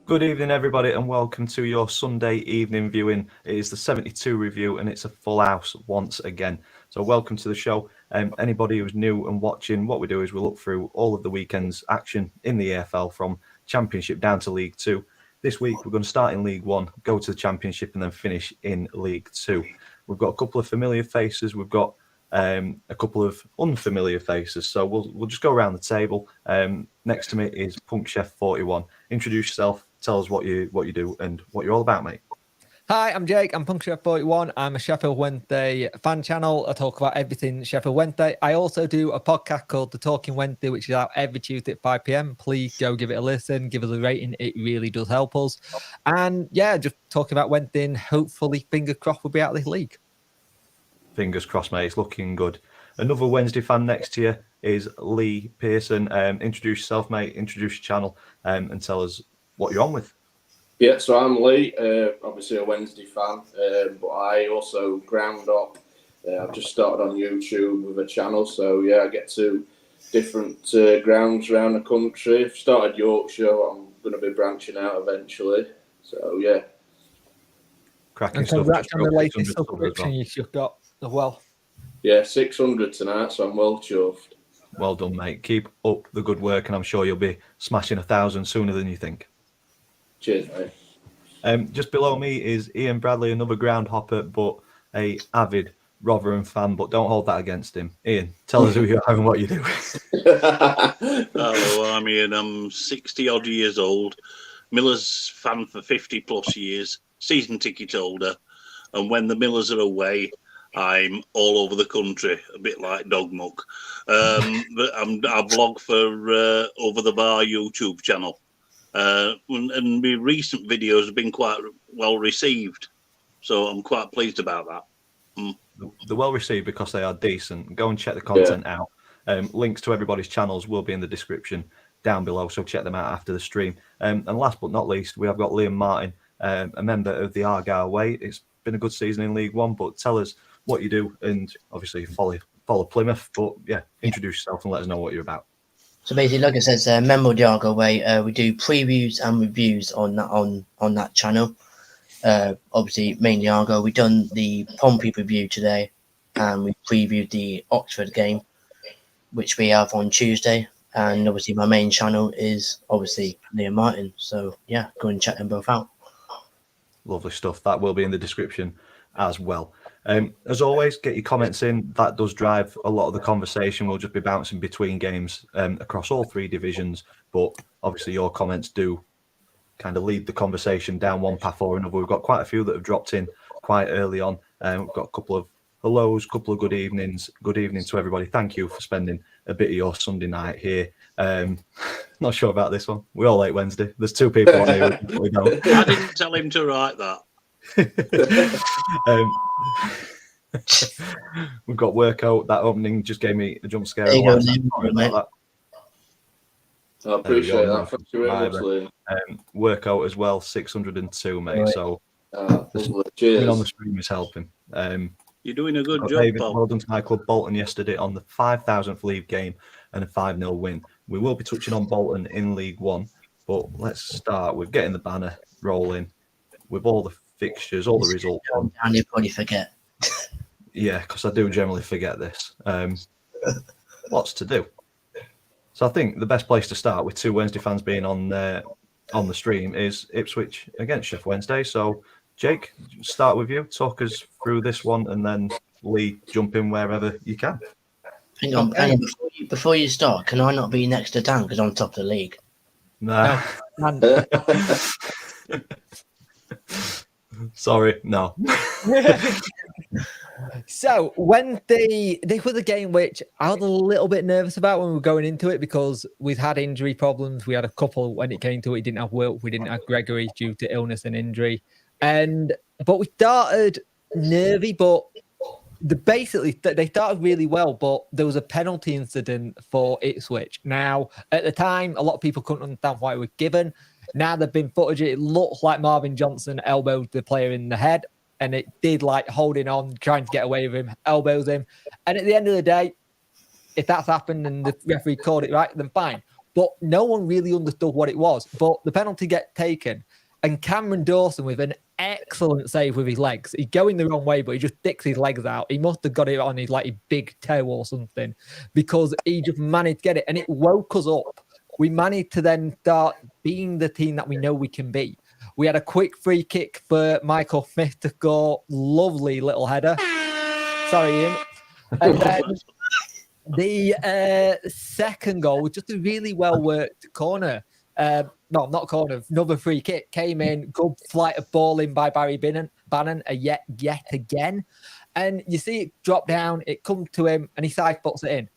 Good evening, everybody, and welcome to your Sunday evening viewing. It is the 72 review, and it's a full house once again. So, welcome to the show. Anybody who's new and watching, what we do is we look through all of the weekend's action in the AFL from Championship down to League Two. This week, we're going to start in League One, go to the Championship, and then finish in League Two. We've got a couple of familiar faces. We've got a couple of unfamiliar faces. So we'll just go around the table. Next to me is Punk Chef 41. Introduce yourself. Tell us what you do and what you're all about, mate. Hi, I'm Jake. I'm Punk Chef 41. I'm a Sheffield Wednesday fan channel. I talk about everything Sheffield Wednesday. I also do a podcast called The Talking Wednesday, which is out every Tuesday at 5 p.m. Please go give it a listen, give us a rating. It really does help us. And yeah, just talking about Wednesday, and hopefully, fingers crossed, we'll be out of this league. Fingers crossed, mate. It's looking good. Another Wednesday fan next to you is Lee Pearson. Introduce yourself, mate. Introduce your channel and tell us what you're on with. Yeah, so I'm Lee, obviously a Wednesday fan, but I also ground up. I've just started on YouTube with a channel, so yeah, I get to different grounds around the country. I've started Yorkshire, I'm going to be branching out eventually, so yeah. Cracking And stuff. congrats on the latest 600 subscription you've got as well. Yeah, 600 tonight, so I'm well chuffed. Well done, mate. Keep up the good work, and I'm sure you'll be smashing 1,000 sooner than you think. Cheers, mate. Just below me is Ian Bradley, another ground hopper, but a avid Rotherham fan. But don't hold that against him. Ian, tell us who you are and what you do. Hello, I'm Ian. I'm 60-odd years old. Millers fan for 50-plus years. Season ticket holder. And when the Millers are away, I'm all over the country, a bit like Dog Muck. But I blog for Over the Bar YouTube channel. And my recent videos have been quite well received, so I'm quite pleased about that. They're well received because they are decent. Go and check the content out. Links to everybody's channels will be in the description down below, so check them out after the stream. And last but not least, we have got Liam Martin, a member of the Argyle Way. It's been a good season in League One, but tell us what you do, and obviously follow Plymouth. But yeah, introduce yourself and let us know what you're about. So basically, like I said, member of the Argyle Way. We do previews and reviews on that channel. Obviously, mainly Argyle. We've done the Pompey review today, and we previewed the Oxford game, which we have on Tuesday. And obviously, my main channel is obviously Liam Martin. So yeah, go and check them both out. Lovely stuff. That will be in the description as well. As always, get your comments in. That does drive a lot of the conversation. We'll just be bouncing between games across all three divisions, but obviously your comments do kind of lead the conversation down one path or another. We've got quite a few that have dropped in quite early on. We've got a couple of hellos, couple of good evenings. Good evening to everybody. Thank you for spending a bit of your Sunday night here. Not sure about this one. We all hate Wednesday. There's two people on here we don't. I didn't tell him to write that. We've got Workout. That opening just gave me a jump scare. There you go, Sorry about I appreciate that. Thank you very much, that. Liam. Workout as well, 602, mate. Right. So Lovely. being on Cheers. the stream is helping. You're doing a good Got job, David, Paul. well done to my club Bolton yesterday on the 5,000th league game and a 5-0 win. We will be touching on Bolton in League One, but let's start with getting the banner rolling with all the fixtures, all the results on. And you probably forget. Yeah, because I do generally forget this. Lots to do. So I think the best place to start with two Wednesday fans being on the stream is Ipswich against Sheffield Wednesday. So Jake, start with you. Talk us through this one, and then Lee, jump in wherever you can. Hang on, before you start, can I not be next to Dan because I'm top of the league? No. Sorry, no. So this was a game which I was a little bit nervous about when we were going into it because we've had injury problems. We had a couple when it came to it. We didn't have Wilt, we didn't have Gregory due to illness and injury. But we started nervy, but they started really well, but there was a penalty incident for Ipswich. Now, at the time, a lot of people couldn't understand why it was given. Now there've been footage. It looks like Marvin Johnson elbowed the player in the head, and it did like holding on, trying to get away with him, elbows him. And at the end of the day, if that's happened and the referee called it right, then fine. but no one really understood what it was. But the penalty get taken, and Cameron Dawson with an excellent save with his legs. He's going the wrong way, but he just sticks his legs out. He must have got it on his like big toe or something, because he just managed to get it, and it woke us up. We managed to then start being the team that we know we can be. We had a quick free kick for Michael Smith to score. Lovely little header. Sorry, Ian. And then the second goal was just a really well-worked corner. No, not corner. Another free kick came in. Good flight of ball in by Barry Bannon yet again. And you see it drop down. It comes to him, and he side puts it in.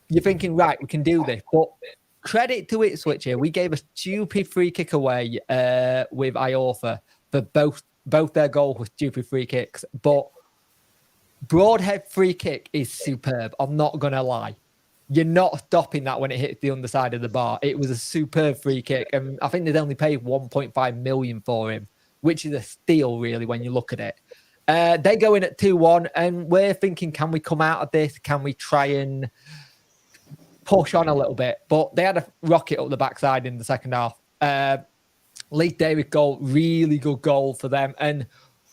You're thinking, right, we can do this. But credit to Ipswich here. We gave a stupid free kick away with Iorfa for both their goals were stupid free kicks. But Broadhead free kick is superb. I'm not going to lie. You're not stopping that when it hits the underside of the bar. It was a superb free kick. And I think they'd only paid 1.5 million for him, which is a steal, really, when you look at it. They go in at 2-1, and we're thinking, can we come out of this? Can we try and push on a little bit? But they had a rocket up the backside in the second half. Lee Davis goal, really good goal for them. And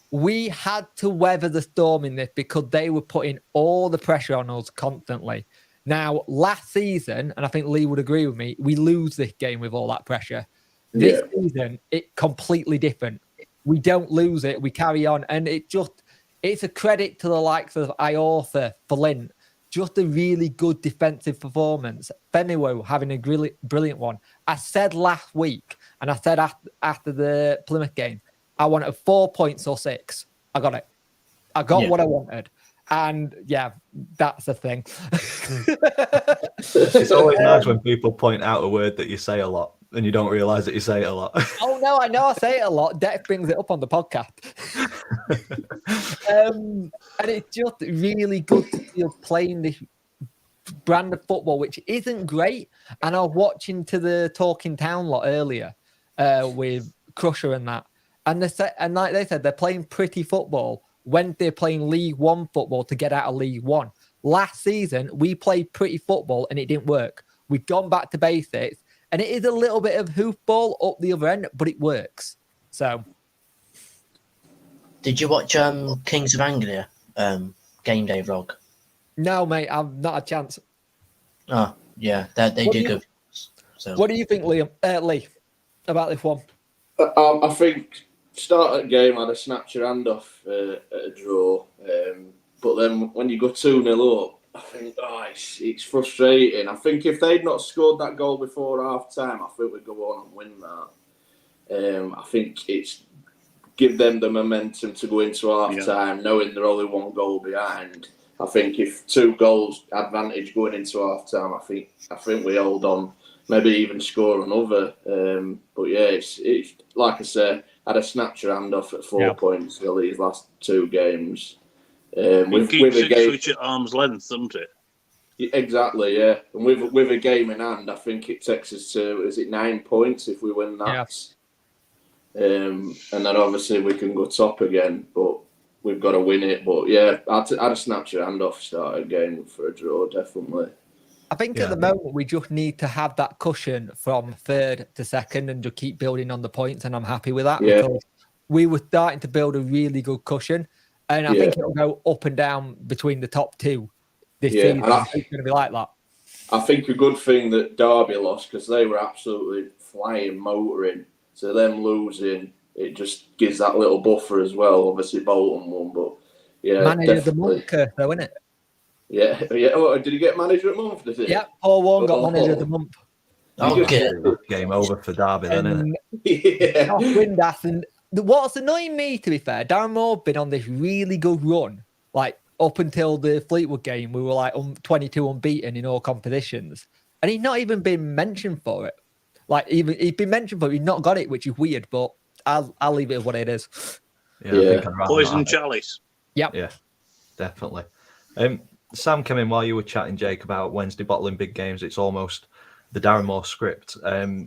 we had to weather the storm in this because they were putting all the pressure on us constantly. Now, last season, and I think Lee would agree with me, we lose this game with all that pressure. This season, it's completely different. We don't lose it. We carry on. And it's a credit to the likes of Iorfa, Flint. Just a really good defensive performance. Feniwo having a brilliant one. I said last week, and I said after the Plymouth game, I wanted 4 points or 6. I got it. I got what I wanted. And yeah, that's the thing. It's always nice when people point out a word that you say a lot and you don't realise that you say it a lot. Oh, no, I know I say it a lot. Dex brings it up on the podcast. And it's just really good to see us playing this brand of football, which isn't great. And I was watching to the Talking Town lot earlier with Crusher and that. And like they said, they're playing pretty football when they're playing League One football to get out of League One. Last season, we played pretty football and it didn't work. We've gone back to basics, and it is a little bit of hoofball up the other end, but it works. So, did you watch Kings of Anglia game day vlog? No, mate, I've not a chance. Oh, yeah, they do good. So, what do you think, Lee, about this one? I think start of the game, I'd have snapped your hand off at a draw. But then when you go 2-0 up, I think, it's frustrating. I think if they'd not scored that goal before half time, I think we'd go on and win that. I think it's give them the momentum to go into half time, knowing they're only 1 goal behind. I think if 2 goals advantage going into half time, I think we hold on, maybe even score another. But yeah, it's like I said, I'd have snapped your hand off at 4 points for these last 2 games. It keeps Ipswich at arm's length, doesn't it? Exactly, yeah. And with a game in hand, I think it takes us to 9 points if we win that. Yeah. And then obviously we can go top again, but we've got to win it. But yeah, I'd have snapped your hand off start a game for a draw, definitely. I think at the moment we just need to have that cushion from 3rd to 2nd and just keep building on the points, and I'm happy with that because we were starting to build a really good cushion, and I think it'll go up and down between the top 2 this season. It's going to be like that. I think a good thing that Derby lost, because they were absolutely flying, motoring. So them losing, it just gives that little buffer as well. Obviously Bolton won, but yeah, manager of the month, though, isn't it? Yeah. Oh, did he get manager of the month? Did he? Yeah, Paul Warren got manager of the month. Okay. Game over for Derby, then, isn't it? Windass, and what's annoying me, to be fair, Darren Moore been on this really good run, like up until the Fleetwood game. We were like 22 unbeaten in all competitions, and he's not even been mentioned for it. Like even he's been mentioned for it, he's not got it, which is weird. But I'll leave it as what it is. Yeah. Poison chalice. Yep. Yeah, definitely. Sam came in while you were chatting, Jake, about Wednesday bottling big games. It's almost the Darren Moore script. I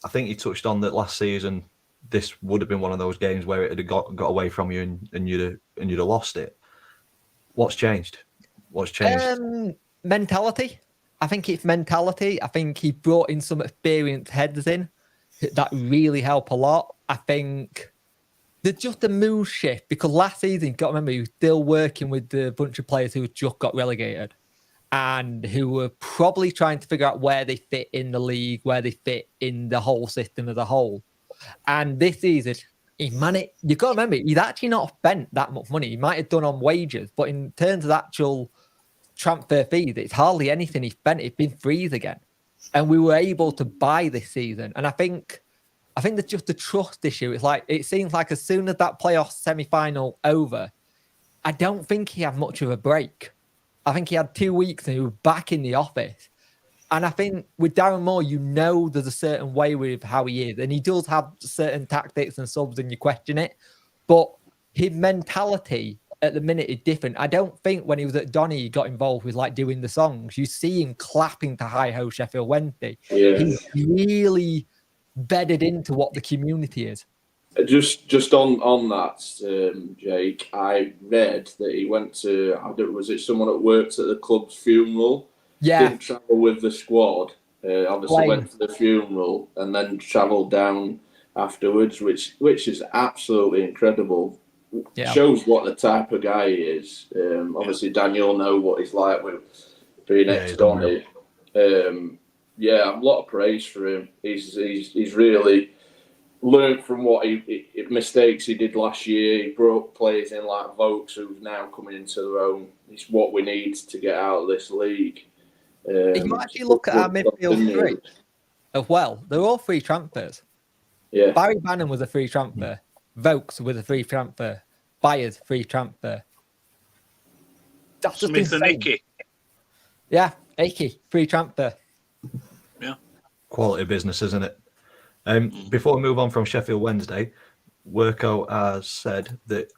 think you touched on that last season. This would have been one of those games where it had got away from you and you'd have lost it. What's changed? Mentality. I think it's mentality. I think he brought in some experienced heads in that really help a lot. I think there's just a mood shift because last season, you've got to remember, he was still working with the bunch of players who just got relegated and who were probably trying to figure out where they fit in the league, where they fit in the whole system as a whole. And this season, you've got to remember, he's actually not spent that much money. He might have done on wages, but in terms of actual transfer fees, it's hardly anything he spent. It's been freeze again. And we were able to buy this season. And I think there's just a trust issue. It's like, it seems like as soon as that playoff semi-final over, I don't think he had much of a break. I think he had 2 weeks and he was back in the office. And I think with Darren Moore, there's a certain way with how he is. And he does have certain tactics and subs and you question it. But his mentality at the minute is different. I don't think when he was at Donny, he got involved with like doing the songs. You see him clapping to Hi Ho Sheffield Wednesday. Yeah. He's really bedded into what the community is. Just on that, Jake, I read that he went to, was it someone that worked at the club's funeral? Yeah. Didn't travel with the squad. Obviously went to the funeral and then travelled down afterwards, which is absolutely incredible. Yeah. Shows what the type of guy he is. Obviously, Daniel know what he's like with being ex-Donny. A lot of praise for him. He's really learned from what mistakes he did last year. He brought players in like Vokes, who's now coming into their own. It's what we need to get out of this league. If you actually look at our midfield three as well, they're all free transfers. Yeah. Barry Bannon was a free transfer. Vokes was a free transfer. Byers, free transfer. That's just Smith and insane. Icky. Yeah, Icky, free transfer. Yeah. Quality business, isn't it? Before we move on from Sheffield Wednesday, Worko has said that,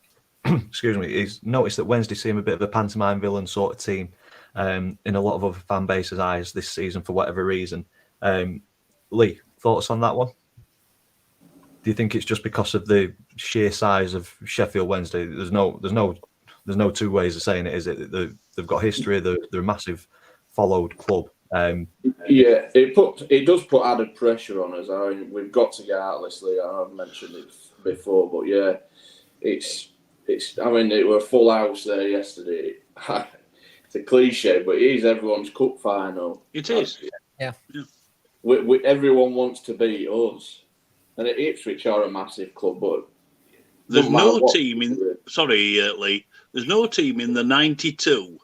excuse me, he's noticed that Wednesday seem a bit of a pantomime villain sort of team in a lot of other fan bases' eyes this season for whatever reason. Lee, thoughts on that one? Do you think it's just because of the sheer size of Sheffield Wednesday? There's no two ways of saying it, is it? They've got history. They're a massive followed club. It does put added pressure on us. I mean, we've got to get out of this league. I've mentioned it before, but yeah, it's. I mean, it were a full house there yesterday. It's a cliche, but it is everyone's cup final. It is. Yeah. Everyone wants to beat us. And Ipswich are a massive club, but there's no team in. Sorry, Lee. There's no team in the '92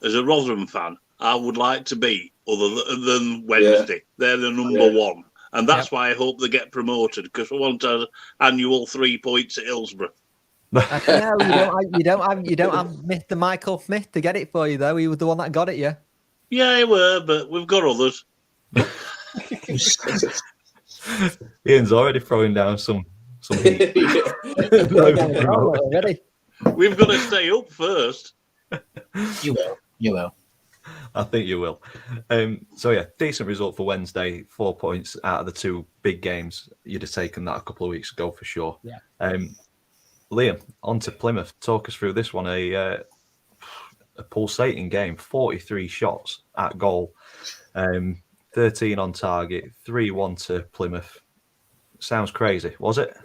as a Rotherham fan I would like to be other than Wednesday. Yeah. They're the number one, and that's why I hope they get promoted because I want an annual 3 points at Hillsborough. You don't have Mr. Michael Smith to get it for you though. He was the one that got it, yeah. Yeah, he were, but we've got others. Ian's already throwing down some heat. Ready? We've got to stay up first. You will. I think you will. Decent result for Wednesday. 4 points out of the two big games. You'd have taken that a couple of weeks ago for sure. Yeah. Liam, on to Plymouth. Talk us through this one. A pulsating game. 43 shots at goal. 13 on target, 3-1 to Plymouth. Sounds crazy, was it?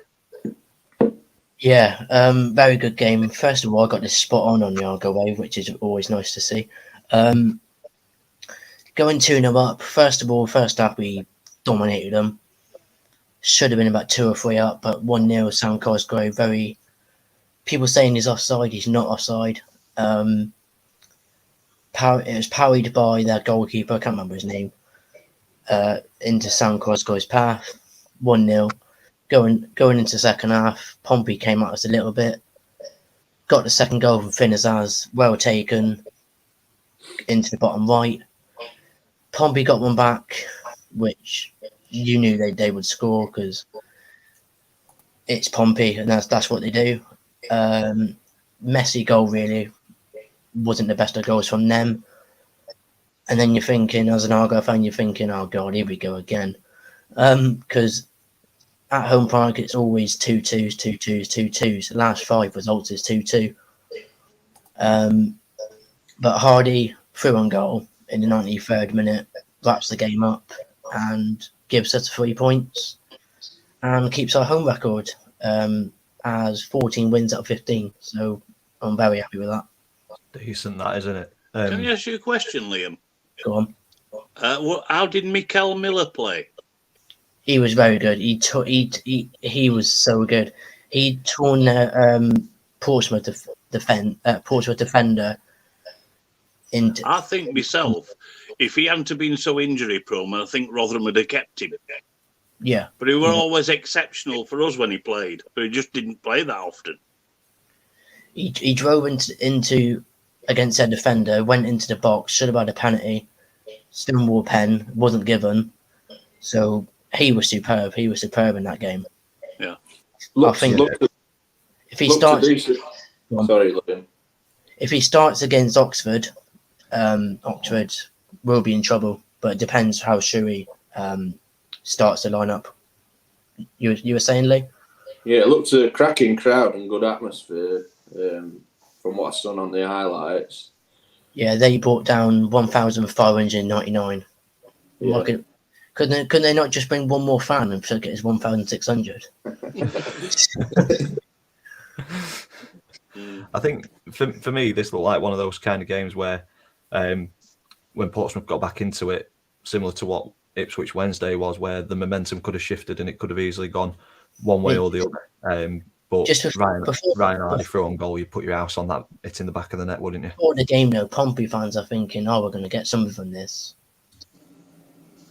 Yeah, very good game. First of all, I got this spot on the Argo way, which is always nice to see. Going 2-0 up. First of all, first half we dominated them. Should have been about 2 or 3 up, but 1-0. Sam Cosgrove, very. People saying he's offside. He's not offside. It was parried by their goalkeeper. I can't remember his name. Into Sam Cosgrove's path. 1-0. Going into second half, Pompey came at us a little bit. Got the second goal from Finn Azaz. Well taken. Into the bottom right. Pompey got one back, which you knew they would score because it's Pompey and that's what they do. Messy goal really wasn't the best of goals from them. And then you're thinking, as an Argo fan, you're thinking, oh God, here we go again. Because at home park, it's always 2-2s, 2-2s, 2-2s. The last 5 results is 2-2. But Hardy threw on goal. in the 93rd minute, wraps the game up and gives us 3 points and keeps our home record as 14 wins out of 15. So I'm very happy with that. Decent, that, isn't it? Can I ask you a question, Liam? Go on. How did Mikael Miller play? He was very good. He was so good. He torn Portsmouth defender into. I think myself, if he hadn't been so injury prone, I think Rotherham would have kept him. Yeah, But he was always exceptional for us when he played. But he just didn't play that often. he drove into against their defender, went into the box, should have had a penalty. Stonewall pen wasn't given, so he was superb. He was superb in that game. Yeah. If he starts, Sorry, Liam. if he starts against Oxford, Oxford will be in trouble. But it depends how Shuey starts the lineup. You were saying, Lee? Yeah, it looked a cracking crowd and good atmosphere from what I saw on the highlights. Yeah, they brought down 1,599. Yeah. Couldn't they not just bring one more fan and still get his 1,600? I think for me, this looked like one of those kind of games where when Portsmouth got back into it, similar to what Ipswich Wednesday was, where the momentum could have shifted and it could have easily gone one way or the other. But Ryan Hardy threw on goal, you put your house on that, it's in the back of the net, wouldn't you? Before the game, though, Pompey fans are thinking, "Oh, we're going to get something from this."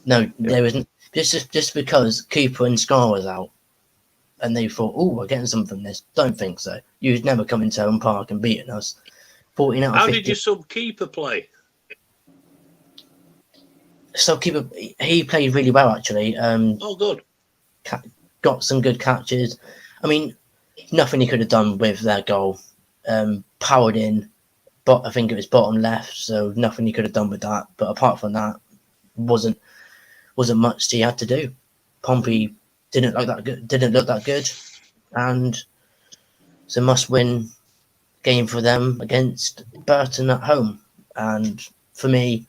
No, there wasn't. Just because Cooper and Scar was out, and they thought, "Oh, we're getting something from this." Don't think so. You'd never come into Home Park and beaten us. 14 out of How 15. did your sub-keeper play? So Keeper, he played really well actually. Oh, good. Got some good catches. I mean, nothing he could have done with their goal. Powered in, but I think it was bottom left, so nothing he could have done with that. But apart from that, wasn't much he had to do. Pompey didn't look that good, and it's a must-win game for them against Burton at home. And for me,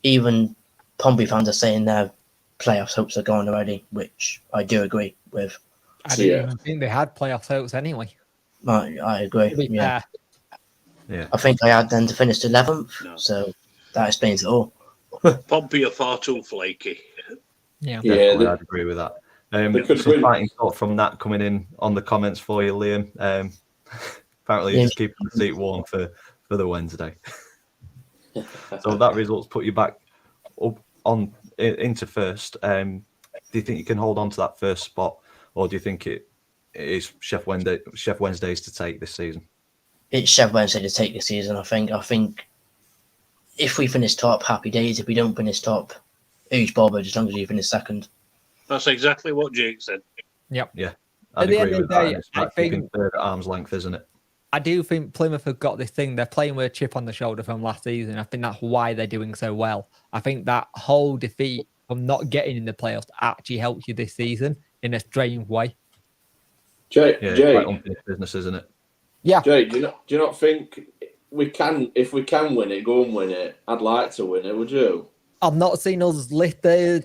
even Pompey fans are saying their playoffs hopes are gone already, which I do agree with. I didn't even think they had playoff hopes anyway. I agree. To be Yeah. fair. Yeah. I think I had them to finish 11th, No. so that explains it all. Pompey are far too flaky. Yeah. Definitely, I'd agree with that. they could Some win. fighting thought from that coming in on the comments for you, Liam. Apparently, you're just keeping the seat warm for the Wednesday. So that result's put you back up on into first. Do you think you can hold on to that first spot, or do you think it is Chef Wednesday's to take this season? It's Chef Wednesday to take this season, I think. I think if we finish top, happy days. If we don't finish top, who's bothered as long as you finish second? That's exactly what Jake said. I'd At the agree end of with the that. day, It's I like think- keeping third at arm's length, isn't it? I do think Plymouth have got this thing. They're playing with a chip on the shoulder from last season. I think that's why they're doing so well. I think that whole defeat from not getting in the playoffs actually helps you this season in a strange way. Jay, Yeah, it's like unfinished business, isn't it? Yeah. Jay, do you not think we can, if we can win it, go and win it? I'd like to win it. Would you? I've not seen us lift a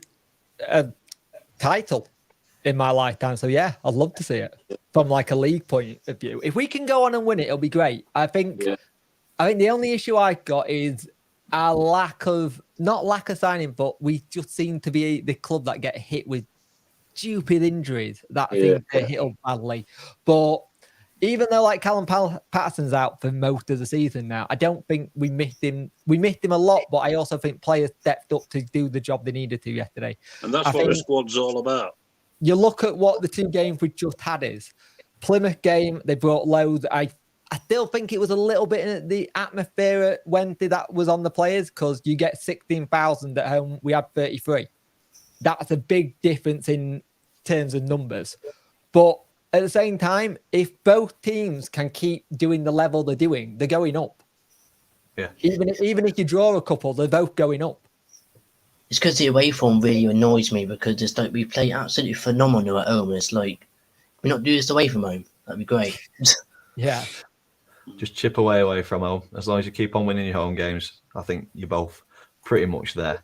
title in my lifetime. So yeah, I'd love to see it from like a league point of view. If we can go on and win it, it'll be great. I think the only issue I've got is our not lack of signing, but we just seem to be the club that get hit with stupid injuries that seem to hit up badly. But even though like Callum Patterson's out for most of the season now, I don't think we missed him. We missed him a lot, but I also think players stepped up to do the job they needed to yesterday. And that's I what the think- squad's all about. You look at what the two games we just had is. Plymouth game, they brought loads. I still think it was a little bit in the atmosphere at Wednesday that was on the players because you get 16,000 at home. We had 33. That's a big difference in terms of numbers. But at the same time, if both teams can keep doing the level they're doing, they're going up. Yeah. Even if you draw a couple, they're both going up. It's because the away form really annoys me because it's like we play absolutely phenomenal at home. And it's like, we not do this away from home. That'd be great. Yeah. Just chip away from home. As long as you keep on winning your home games, I think you're both pretty much there.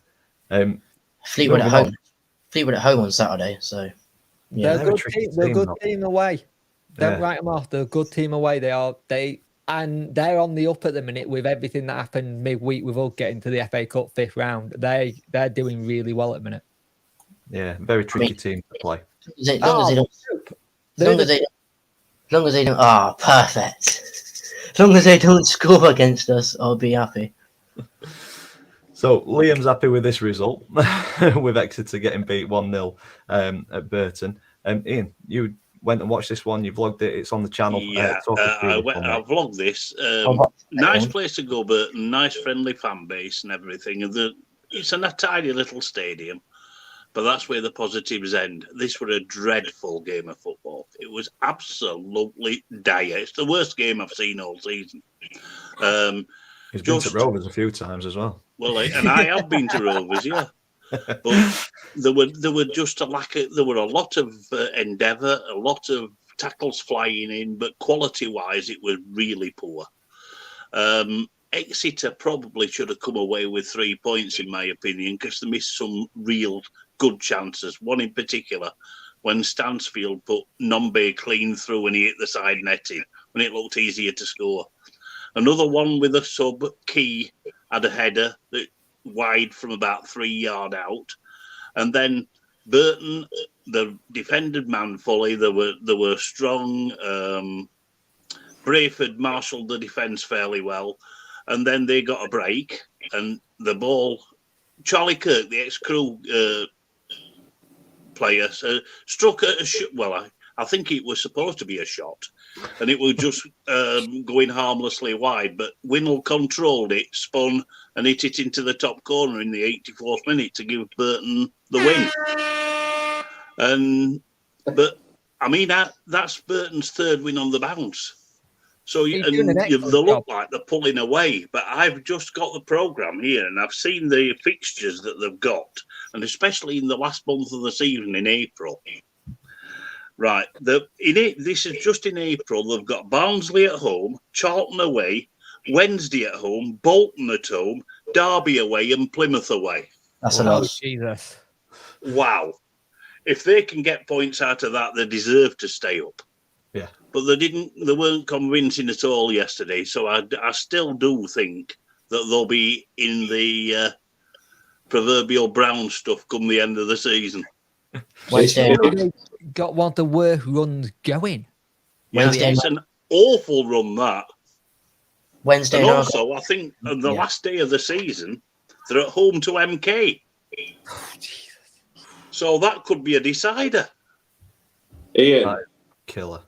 Fleetwood at moving on. home. Fleetwood at home on Saturday. So yeah, They're a they're a good tricky team. They're a team, good though. team away. Don't Yeah. write them off. They're a good team away. They're on the up at the minute with everything that happened midweek with us getting to the FA Cup 5th round. They're doing really well at the minute. Yeah, very tricky team to play. as long as they don't, as They're long the- as long as they don't. Ah, perfect. As long as they don't score against us, I'll be happy. So Liam's happy with this result, with Exeter getting beat 1-0 at Burton. Ian, you went and watched this one. You vlogged it. It's on the channel. Yeah, Talk us through I this one, mate. vlogged this. I'll watch that Nice one. place to go, Burton. Nice, friendly fan base and everything. And it's a tiny little stadium, but that's where the positives end. This was a dreadful game of football. It was absolutely dire. It's the worst game I've seen all season. He's been to just- Rovers a few times as well. Well, and I have been to Rovers, yeah. But there were just a lack of. There were a lot of endeavour, a lot of tackles flying in, but quality-wise, it was really poor. Exeter probably should have come away with 3 points, in my opinion, because they missed some real good chances. One in particular, when Stansfield put Nombe clean through and he hit the side netting when it looked easier to score. Another one with a sub, Key, had a header that wide from about 3 yards out. And then Burton, the defended man fully, they were strong. Brayford marshalled the defence fairly well. And then they got a break and the ball, Charlie Kirk, the ex-Crew player, struck at I think it was supposed to be a shot, and it was just going harmlessly wide. But Winnell controlled it, spun, and hit it into the top corner in the 84th minute to give Burton the win. But I mean that's Burton's third win on the bounce. So He's doing an they excellent look job. like they're pulling away. But I've just got the programme here, and I've seen the fixtures that they've got, and especially in the last month of the season in April. Right, this is just in April. They've got Barnsley at home, Charlton away, Wednesday at home, Bolton at home, Derby away, and Plymouth away. That's a Oh, lot. Jesus. Wow. If they can get points out of that, they deserve to stay up. Yeah. But they weren't convincing at all yesterday. So I still do think that they'll be in the proverbial brown stuff come the end of the season. Wednesday, They got one of the worst runs going. Yeah, Wednesday it's an awful run, that. Wednesday And night. also, I think on the Yeah. last day of the season, they're at home to MK. So that could be a decider. Ian, Right. Killer.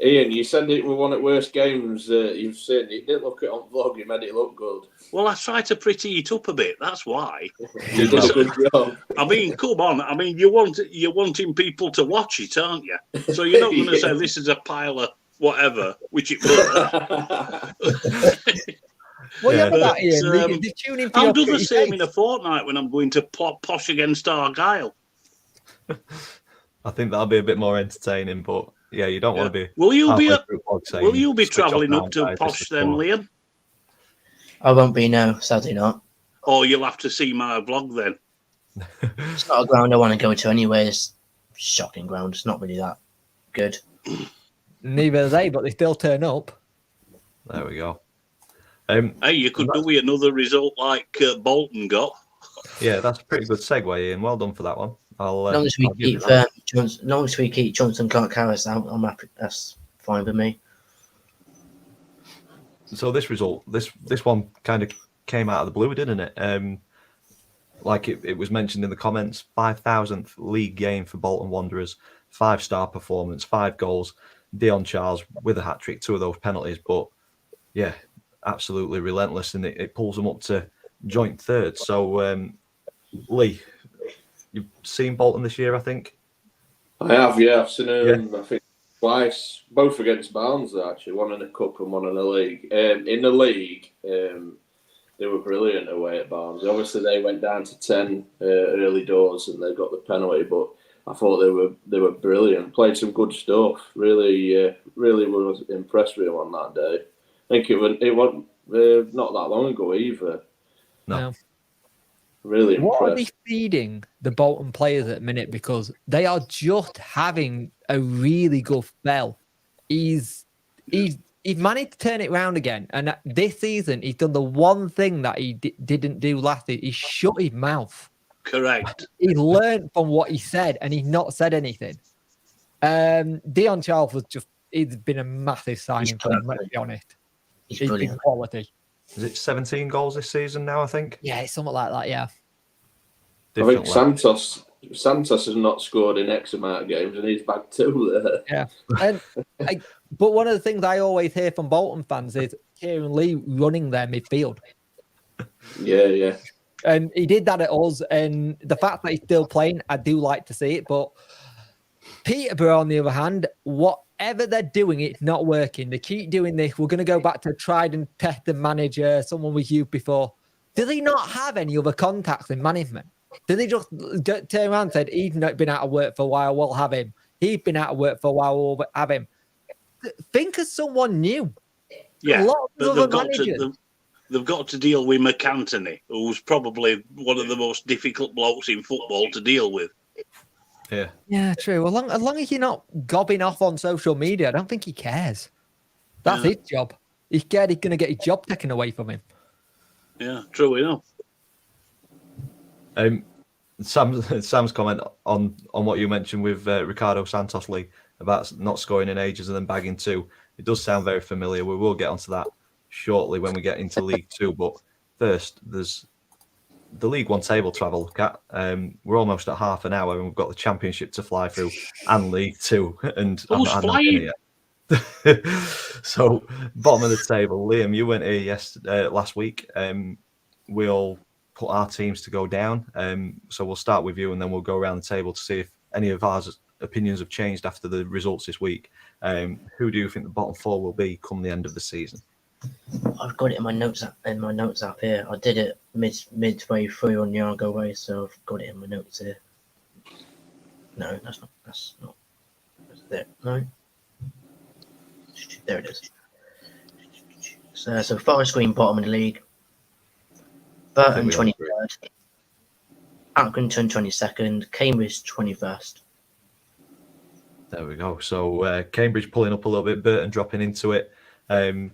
Ian, you said it was one of the worst games you've seen. You didn't look at it on vlog. You made it look good. Well, I tried to pretty it up a bit. That's why. You did a good job. I mean, come on. I mean, you're wanting people to watch it, aren't you? So you're not going to say this is a pile of whatever, which it was. Well, Yeah. yeah, that Ian. But, They tune in for I'll your do the pretty same face. in a fortnight when I'm going to posh against Argyle. I think that'll be a bit more entertaining, but yeah, you don't want to be. Will you be halfway through vlog saying, Will you be "Switch off travelling now, up to guys, this posh is then, fun." Liam? I won't be, no, sadly not. Or you'll have to see my vlog then. It's not a ground I want to go to anyway. It's a shocking ground. It's not really that good. Neither are they, but they still turn up. There we go. Hey, you could do with another result like Bolton got. Yeah, that's a pretty good segue, Ian. Well done for that one. As long as we I'll give you keep that. as long as we keep Johnson Clark Harris out, I'm happy. That's fine with me. So this result, this one kind of came out of the blue, didn't it? Like it was mentioned in the comments, 5,000th league game for Bolton Wanderers, 5-star performance, 5 goals. Dion Charles with a hat-trick, 2 of those penalties, but yeah, absolutely relentless, and it pulls them up to joint third. So, Lee, you've seen Bolton this year, I think? I have, yeah. I've seen them, I think, twice, both against Barnsley, actually. One in the Cup and one in the league. In the league, they were brilliant away at Barnsley. Obviously, they went down to 10 early doors and they got the penalty, but I thought they were brilliant. Played some good stuff. Really was impressed with them on that day. I think it was not that long ago either. No. Really What are they impressed. feeding the Bolton players at the minute? Because they are just having a really good spell. He's managed to turn it around again, and this season he's done the one thing that he didn't do last season. He shut his mouth. Correct. He learned from what he said, and he's not said anything. Dion Charles he's been a massive signing for them, let's be honest. He's He's been brilliant. quality. Is it 17 goals this season now, I think? Yeah, it's something like that, yeah. I think Different level. Santos has not scored in X amount of games, and he's back 2 there. Yeah. And but one of the things I always hear from Bolton fans is Kieran Lee running their midfield. Yeah. And he did that at us. And the fact that he's still playing, I do like to see it. But Peterborough, on the other hand, whatever they're doing, it's not working. They keep doing this. We're going to go back to tried and tested manager, someone we've used before. Do they not have any other contacts in management? Did they just turn around and said, he's not been out of work for a while, we'll have him. He's been out of work for a while, we'll have him. Think of someone new. Yeah, A lot of but other managers. they've got to deal with McAntony, who's probably one of the most difficult blokes in football to deal with. Yeah. Yeah, true. As long as you're not gobbing off on social media, I don't think he cares. That's his job. He's scared he's going to get his job taken away from him. Yeah, true enough. Sam's comment on what you mentioned with Ricardo Santos Lee about not scoring in ages and then bagging 2. It does sound very familiar. We will get onto that shortly when we get into League 2. But first, there's the League 1 table to have a look at. We're almost at half an hour and we've got the Championship to fly through and League 2. And Who's flying? So, bottom of the table, Liam, you weren't here last week. We all put our teams to go down. So we'll start with you and then we'll go around the table to see if any of our opinions have changed after the results this week. Who do you think the bottom 4 will be come the end of the season? I've got it in my notes app here. I did it midway through on the Argo way, so I've got it in my notes here. No, that's not. That's there. No. There it is. So Forest Green bottom of the league. Burton 23rd. Accrington 22nd. Cambridge 21st. There we go. So Cambridge pulling up a little bit, Burton dropping into it. Ian,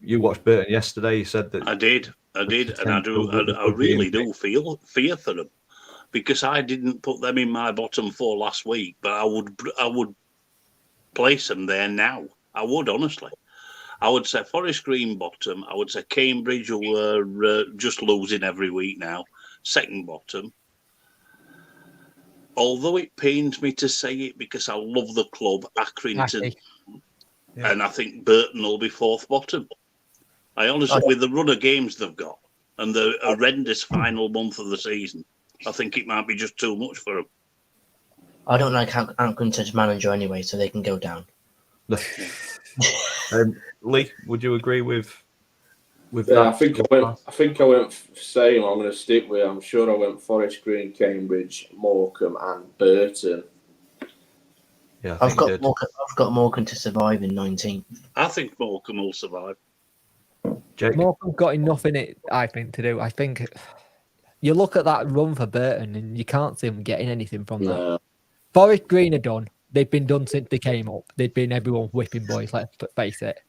you watched Burton yesterday. You said that I did, and I really do feel fear for them because I didn't put them in my bottom 4 last week, but I would place them there now. I would, honestly. I would say Forest Green bottom. I would say Cambridge, who are just losing every week now, second bottom. Although it pains me to say it because I love the club, Accrington, and I think Burton will be 4th bottom. I honestly, with the run of games they've got and the horrendous final month of the season, I think it might be just too much for them. I don't like Accrington's manager anyway, so they can go down. Lee, would you agree with Yeah, that? I think I went same. I'm going to stick with. I'm sure I went Forest Green, Cambridge, Morecambe, and Burton. Yeah, I've got Morecambe to survive in 19th. I think Morecambe will survive. Jake? Morecambe got enough in it, I think, to do. I think you look at that run for Burton and you can't see them getting anything from that. No. Forest Green are done. They've been done since they came up. They've been everyone whipping boys, let's face it.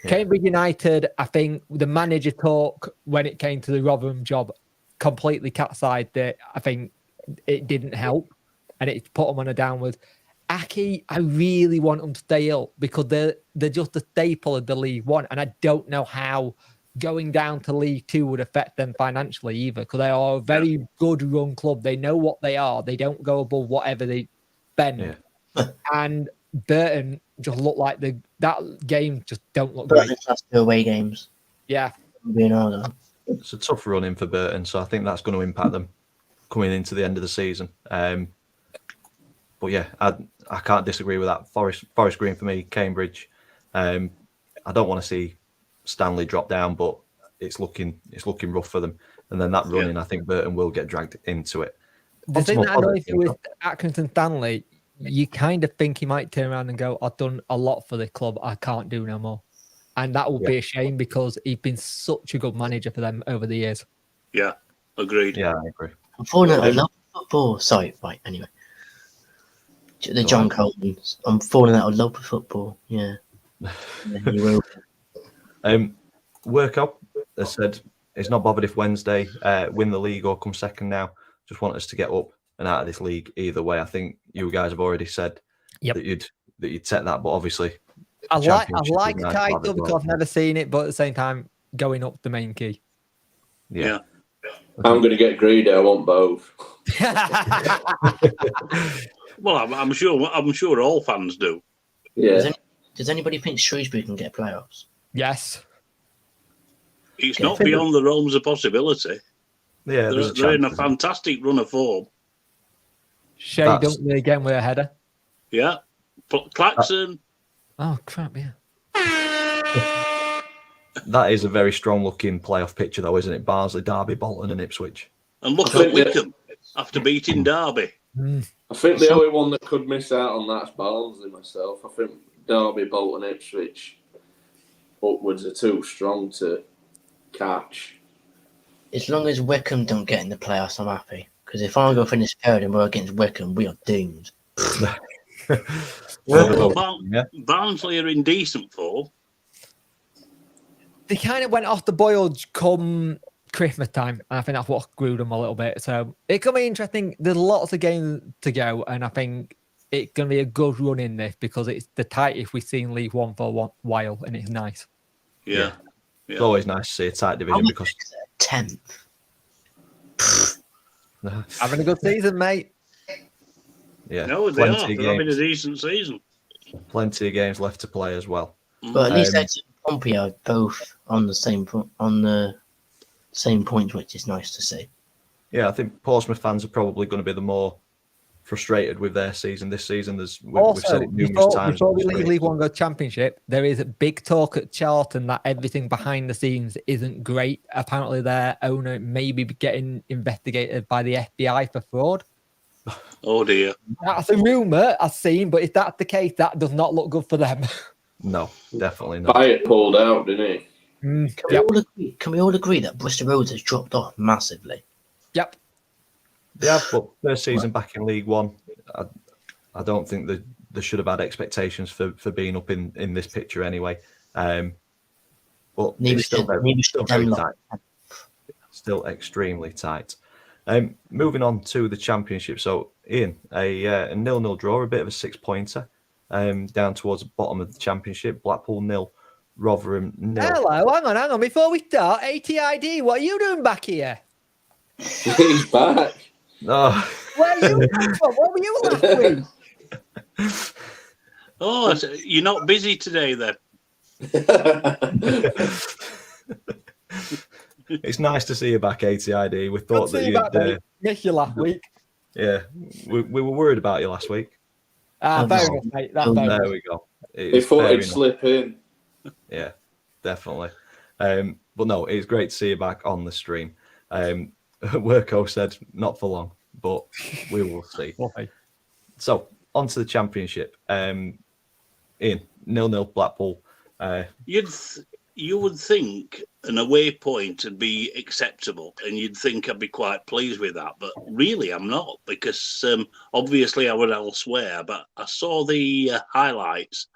Yeah. Cambridge United, I think the manager talk when it came to the Rotherham job completely cat-sided it. I think it didn't help and it put them on a downward. Aki, I really want them to stay up because they're just a staple of the League One, and I don't know how going down to League Two would affect them financially either, because they are a very good run club. They know what they are. They don't go above whatever they spend. Yeah. And Burton just look like that game just don't look great. Burton has 2 away games. Yeah. It's a tough run in for Burton, so I think that's going to impact them coming into the end of the season. But yeah, I can't disagree with that. Forest Green for me, Cambridge. I don't want to see Stanley drop down, but it's looking rough for them. And then that running, I think Burton will get dragged into it. The thing that annoys me with Accrington Stanley, you kind of think he might turn around and go, I've done a lot for the club, I can't do no more. And that would be a shame because he's been such a good manager for them over the years. Yeah, agreed. Yeah, I agree. I'm falling out of love with football. Sorry, right, anyway. The Go John on. Coltons. I'm falling out of love with football. Yeah. Yeah, you will. Worko has said he's not bothered if Wednesday win the league or come second now. Just want us to get up and out of this league either way. I think you guys have already said Yep. that you'd set that, but obviously I like Championship is a nice to have title as because well. I've never seen it, but at the same time, going up the main key. Yeah. I'm going to get greedy. I want both. Well, I'm sure all fans do. Yeah. Does anybody think Shrewsbury can get playoffs? Yes. It's Yeah, not I think- beyond the realms of possibility. Yeah, They're, there's a they're in a chance. fantastic run of form. Shea That's- Dunkley again with a header. Yeah. Claxon, Oh, crap, yeah. That is a very strong looking playoff picture, though, isn't it? Barnsley, Derby, Bolton, and Ipswich. and look I think at Wickham after beating Derby. I think the only one that could miss out on that's Barnsley myself. I think Derby, Bolton, Ipswich upwards are too strong to catch. As long as Wickham don't get in the playoffs, I'm happy. Because if I go finish third and we're against Wickham, we are doomed. Yeah. Barnsley are in decent form. They kind of went off the boil come Christmas time. And I think that's what grew them a little bit. So it could be interesting. There's lots of games to go. And I think it's going to be a good run in this because it's the tightest we've seen League One for a while. And it's nice. Yeah. It's always nice to see a tight division because 10th. Having a good season, mate. yeah, No, they are. plenty They're of having a games, decent season. plenty of games left to play as well. But at least Um, Exeter and Pompey are both on the same point, which is nice to see. Yeah, I think Portsmouth fans are probably going to be the more frustrated with their season this season. We've Also, said it numerous times. before we leave League One go Championship, there is a big talk at Charlton that everything behind the scenes isn't great. Apparently, their owner may be getting investigated by the FBI for fraud. Oh dear. That's a rumour I've seen, but if that's the case, that does not look good for them. No, definitely not. Pyatt pulled out, didn't he? Can we all agree that Bristol Rovers has dropped off massively? Yep. Yeah, but first season back in League One, I don't think they should have had expectations for being up in this picture anyway. But Neither it's still should- very, neither still should very them tight. Still extremely tight. Moving on to the Championship. So, Ian, a 0-0 draw, a bit of a 6-pointer, down towards the bottom of the Championship. Blackpool 0, Rotherham 0. Hello, hang on. Before we start, ATID, what are you doing back here? He's back. Oh, Where are you from? What were you last week? Oh, you're not busy today then? it's nice to see you back, ATID. We thought Good to see that you back, mate. Missed you last week. yeah, we were worried about you last week. Fair enough, mate. That's fair There enough. we go. He It's thought fair he'd enough. slip in. Yeah, definitely. But no, it's great to see you back on the stream. Worko said not for long, but we will see. Okay. So on to the Championship. Ian, 0-0 Blackpool. You would think an away point would be acceptable, and you'd think I'd be quite pleased with that. But really, I'm not, because obviously I was elsewhere. But I saw the highlights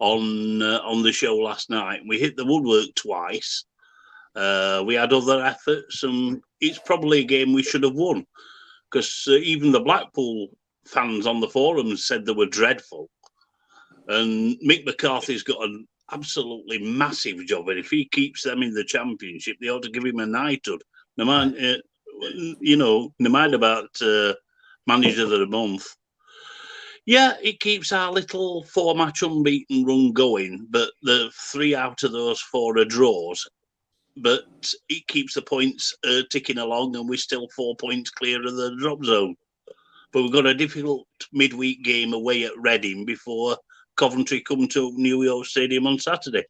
on the show last night. We hit the woodwork twice. We had other efforts, and it's probably a game we should have won, because even the Blackpool fans on the forums said they were dreadful. And Mick McCarthy's got an absolutely massive job, and if he keeps them in the Championship, they ought to give him a knighthood. No mind, no mind about manager of the month. Yeah, it keeps our little 4-match unbeaten run going, but the 3 out of those 4 are draws. But it keeps the points ticking along, and we're still 4 points clear of the drop zone. But we've got a difficult midweek game away at Reading before Coventry come to New York Stadium on Saturday.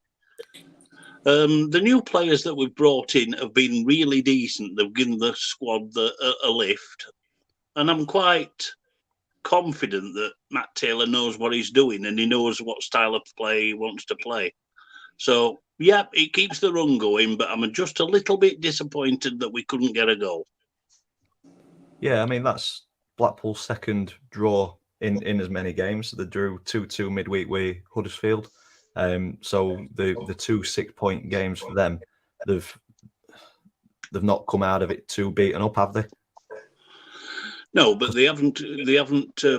The new players that we've brought in have been really decent. They've given the squad a lift. And I'm quite confident that Matt Taylor knows what he's doing, and he knows what style of play he wants to play. So, yeah, it keeps the run going, but I'm just a little bit disappointed that we couldn't get a goal. Yeah, I mean, that's Blackpool's second draw in as many games. They drew 2-2 midweek with Huddersfield. So the 2 6-point games for them, they've not come out of it too beaten up, have they? No, but they haven't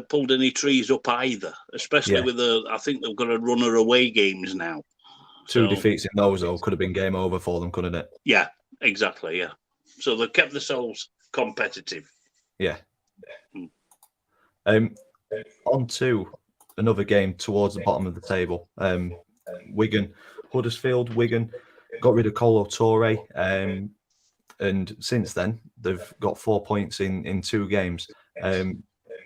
pulled any trees up either, especially Yeah. with I think they've got a runner away games now. Two So, defeats in those, though, could have been game over for them, couldn't it? Yeah, exactly, yeah. So they've kept themselves competitive. Yeah. On to another game towards the bottom of the table. Wigan, Huddersfield. Wigan got rid of Colo Torre, and since then they've got 4 points in 2 games.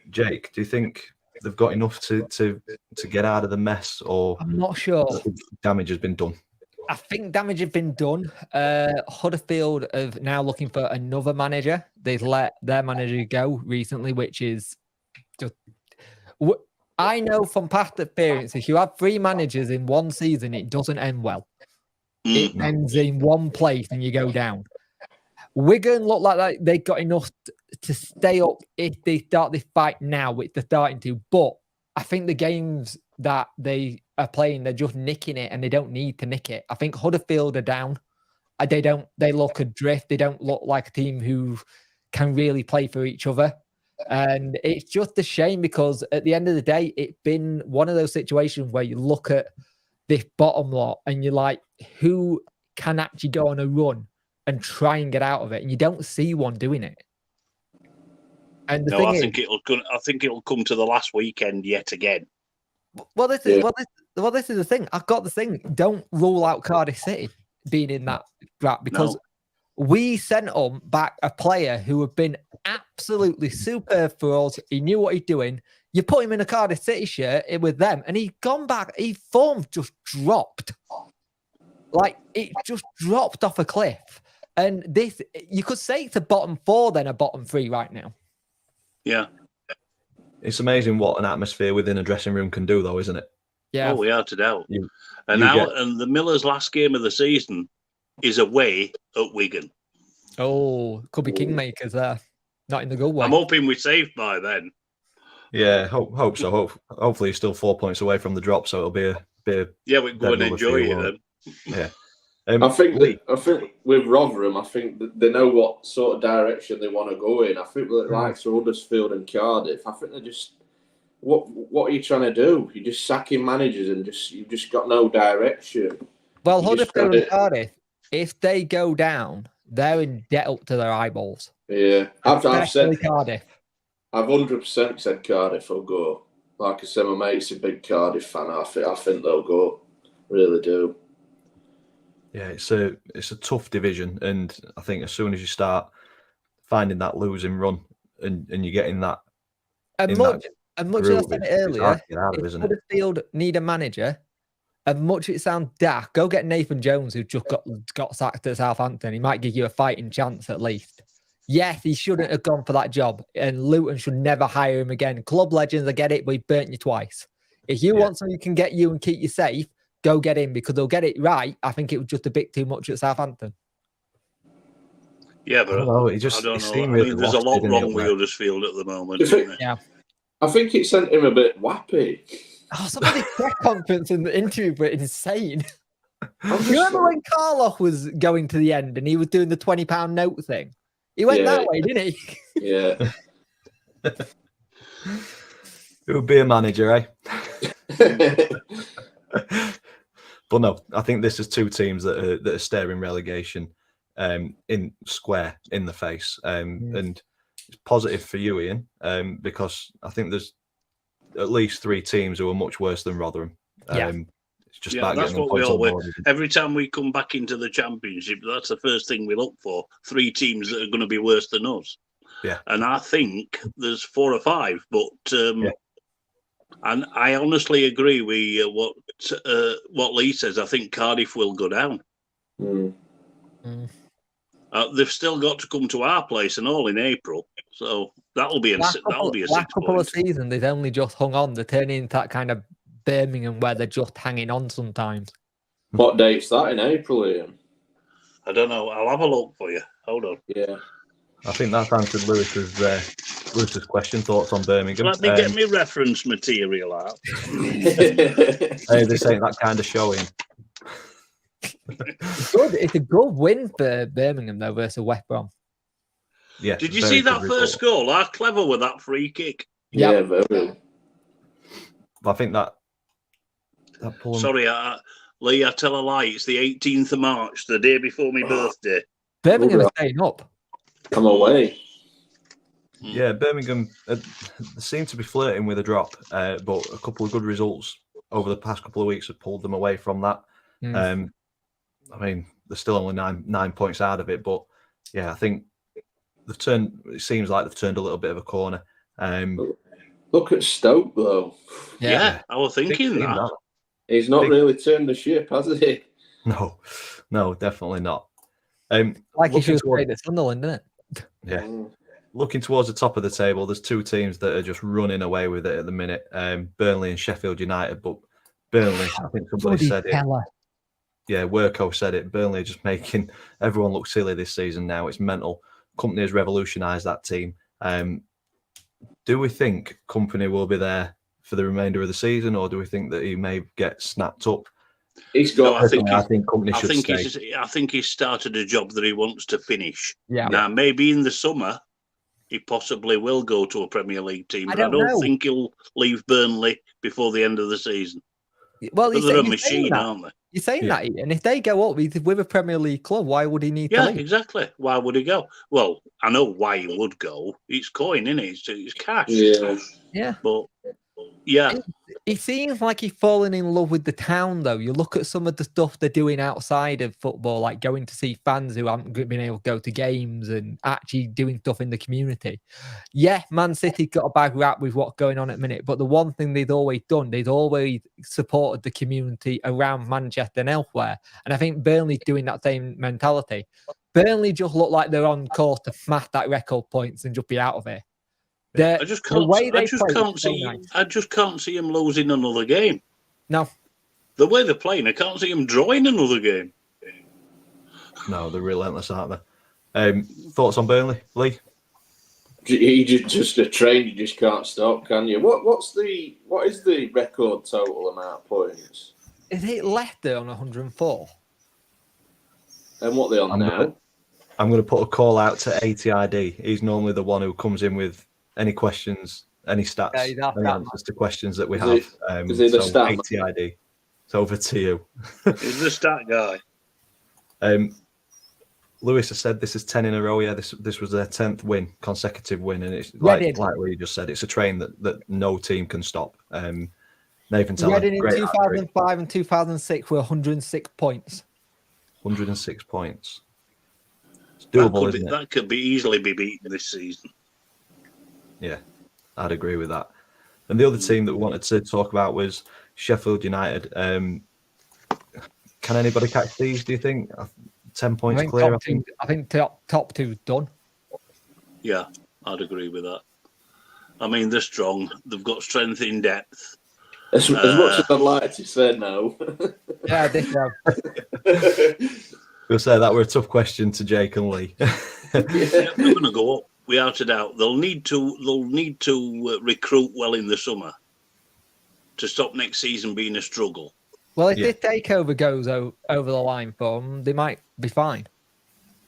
Jake, do you think they've got enough to get out of the mess, or I'm not sure. damage has been done? I think damage has been done. Huddersfield are now looking for another manager. They've let their manager go recently, which is just. I know from past experience, if you have 3 managers in one season, it doesn't end well. It ends in one place and you go down. Wigan look like they got enough to stay up if they start this fight now, which they're starting to. But I think the games that they are playing, they're just nicking it, and they don't need to nick it. I think Huddersfield are down. They look adrift. They don't look like a team who can really play for each other. And it's just a shame because at the end of the day, it's been one of those situations where you look at this bottom lot and you're like, who can actually go on a run and try and get out of it? And you don't see one doing it. And I think it'll come to the last weekend yet again. This is the thing. I've got the thing. Don't rule out Cardiff City being in that gap because we sent them back a player who had been absolutely superb for us. He knew what he's doing. You put him in a Cardiff City shirt with them, and he's gone back. His form just dropped. Like, it just dropped off a cliff. And this, you could say it's a bottom 4 than a bottom 3 right now. Yeah. It's amazing what an atmosphere within a dressing room can do, though, isn't it? Yeah. Oh, without a doubt. And the Millers' last game of the season is away at Wigan. Oh, could be Kingmakers there. Not in the good way. I'm hoping we're safe by then. Yeah, hope so. Hopefully, he's still 4 points away from the drop, so it'll be a Yeah, we can go and enjoy it then. Yeah. I think with Rotherham, I think that they know what sort of direction they want to go in. I think that like Huddersfield and Cardiff, I think they're just what are you trying to do? You're just sacking managers and you've just got no direction. Well, Huddersfield and Cardiff, if they go down, they're in debt up to their eyeballs. Yeah, I've said Cardiff. I've 100% said Cardiff will go. Like I said, my mate's a big Cardiff fan. I think they'll go. Really do. Yeah, it's a tough division, and I think as soon as you start finding that losing run and you're getting that, as much as I said it earlier, if isn't Huddersfield need a manager, as much as it sounds daft, go get Nathan Jones, who just got sacked at Southampton. He might give you a fighting chance at least. Yes, he shouldn't have gone for that job, and Luton should never hire him again. Club legends, I get it, but he burnt you twice. If you want someone who can get you and keep you safe, go get him because they'll get it right. I think it was just a bit too much at Southampton. Yeah, but I don't know. Really there's a lot wrong with Huddersfield at the moment. Yeah. I think it sent him a bit wappy. Oh, some of the press conference in the interview were insane. You remember when Carlock was going to the end and he was doing the £20 note thing? He went that way, didn't he? Yeah. It would be a manager, eh? But no, I think this is 2 teams that are staring relegation in the face. And it's positive for you, Ian, because I think there's at least 3 teams who are much worse than Rotherham. It's just about that's getting what we points all on board. Every time we come back into the Championship, that's the first thing we look for. 3 teams that are going to be worse than us. Yeah. And I think there's 4 or 5, but and I honestly agree with what Lee says. I think Cardiff will go down. They've still got to come to our place and all in April, so that'll be a 6 last couple of seasons. They've only just hung on. They're turning into that kind of Birmingham where they're just hanging on sometimes. What date's that in April, Ian? I don't know. I'll have a look for you. Hold on. Yeah. I think that's answered Lewis's question. Thoughts on Birmingham? Let me get me reference material out. Hey, this ain't that kind of showing. It's a good win for Birmingham though versus West Brom. Yeah. Did you very see good that result. first goal? How clever was that free kick? Yeah, very. I think that pulling. Sorry, Lee, I tell a lie. It's the 18th of March, the day before my birthday. Birmingham Well, are staying up. I'm away. Yeah, Birmingham seem to be flirting with a drop, but a couple of good results over the past couple of weeks have pulled them away from that. Mm. I mean, they're still only nine points out of it, but yeah, I think they've turned. It seems like they've turned a little bit of a corner. Look at Stoke, though. Yeah, I was Big thinking team, that. He's not Big- really turned the ship, has he? No, definitely not. Like he looking should have toward- played at Sunderland, didn't it? Yeah, Mm. looking towards the top of the table, there's two teams that are just running away with it at the minute. Burnley and Sheffield United, but Burnley, I think somebody Bloody said it. hell. Yeah, Worko said it. Burnley are just making everyone look silly this season now. It's mental. Company has revolutionised that team. Do we think Company will be there for the remainder of the season, or do we think that he may get snapped up? He's No, got. I think I think Company I should think stay. I think he's started a job that he wants to finish. Yeah. Now, maybe in the summer, he possibly will go to a Premier League team, I but I don't don't know. think he'll leave Burnley before the end of the season. Well, But you're they're a saying machine, that. aren't they? You're saying Yeah. that, and if they go up, he's with a Premier League club. Why would he need to Yeah, leave? exactly. Why would he go? Well, I know why he would go. It's coin, isn't it? It's cash. Yeah. Yeah. But yeah, He seems like he's fallen in love with the town, though. You look at some of the stuff they're doing outside of football, like going to see fans who haven't been able to go to games and actually doing stuff in the community. Yeah, Man City got a bad rap with what's going on at the minute, but the one thing they've always done, they've always supported the community around Manchester and elsewhere. And I think Burnley's doing that same mentality. Burnley just look like they're on course to smash that record points and just be out of here. I just can't. way I they just play can't is so see. nice. I just can't see him losing another game. No. The way they're playing, I can't see him drawing another game. No, they're relentless, aren't they? Thoughts on Burnley, Lee? He just a train. You just can't stop, can you? What is the record total amount of points? Is it Leicester on 104? And what are they on now? I'm going to put a call out to ATID. He's normally the one who comes in with any questions, any stats, Yeah, he's any that answers to questions that we Is have. is he the so stat man? ATID, it's over to you. He's the stat guy. Lewis has said this is 10 in a row. Yeah, this was their 10th consecutive win, and it's Reading. like what you just said. It's a train that no team can stop. Nathan Teller, Reading in great hat-trick, 2005 and 2006 were 106 points. 106 points. It's doable, isn't it? That could be easily be beaten this season. Yeah, I'd agree with that. And the other team that we wanted to talk about was Sheffield United. Can anybody catch these, do you think? 10 points clear, I think. I think top two's done. Yeah, I'd agree with that. I mean, they're strong. They've got strength in depth. As much as I'd like to say no. Yeah, this We'll say that were a tough question to Jake and Lee. Yeah, they're going to go up without a doubt. They'll need to recruit well in the summer to stop next season being a struggle. Well, if Yeah. this takeover goes over the line for them, they might be fine.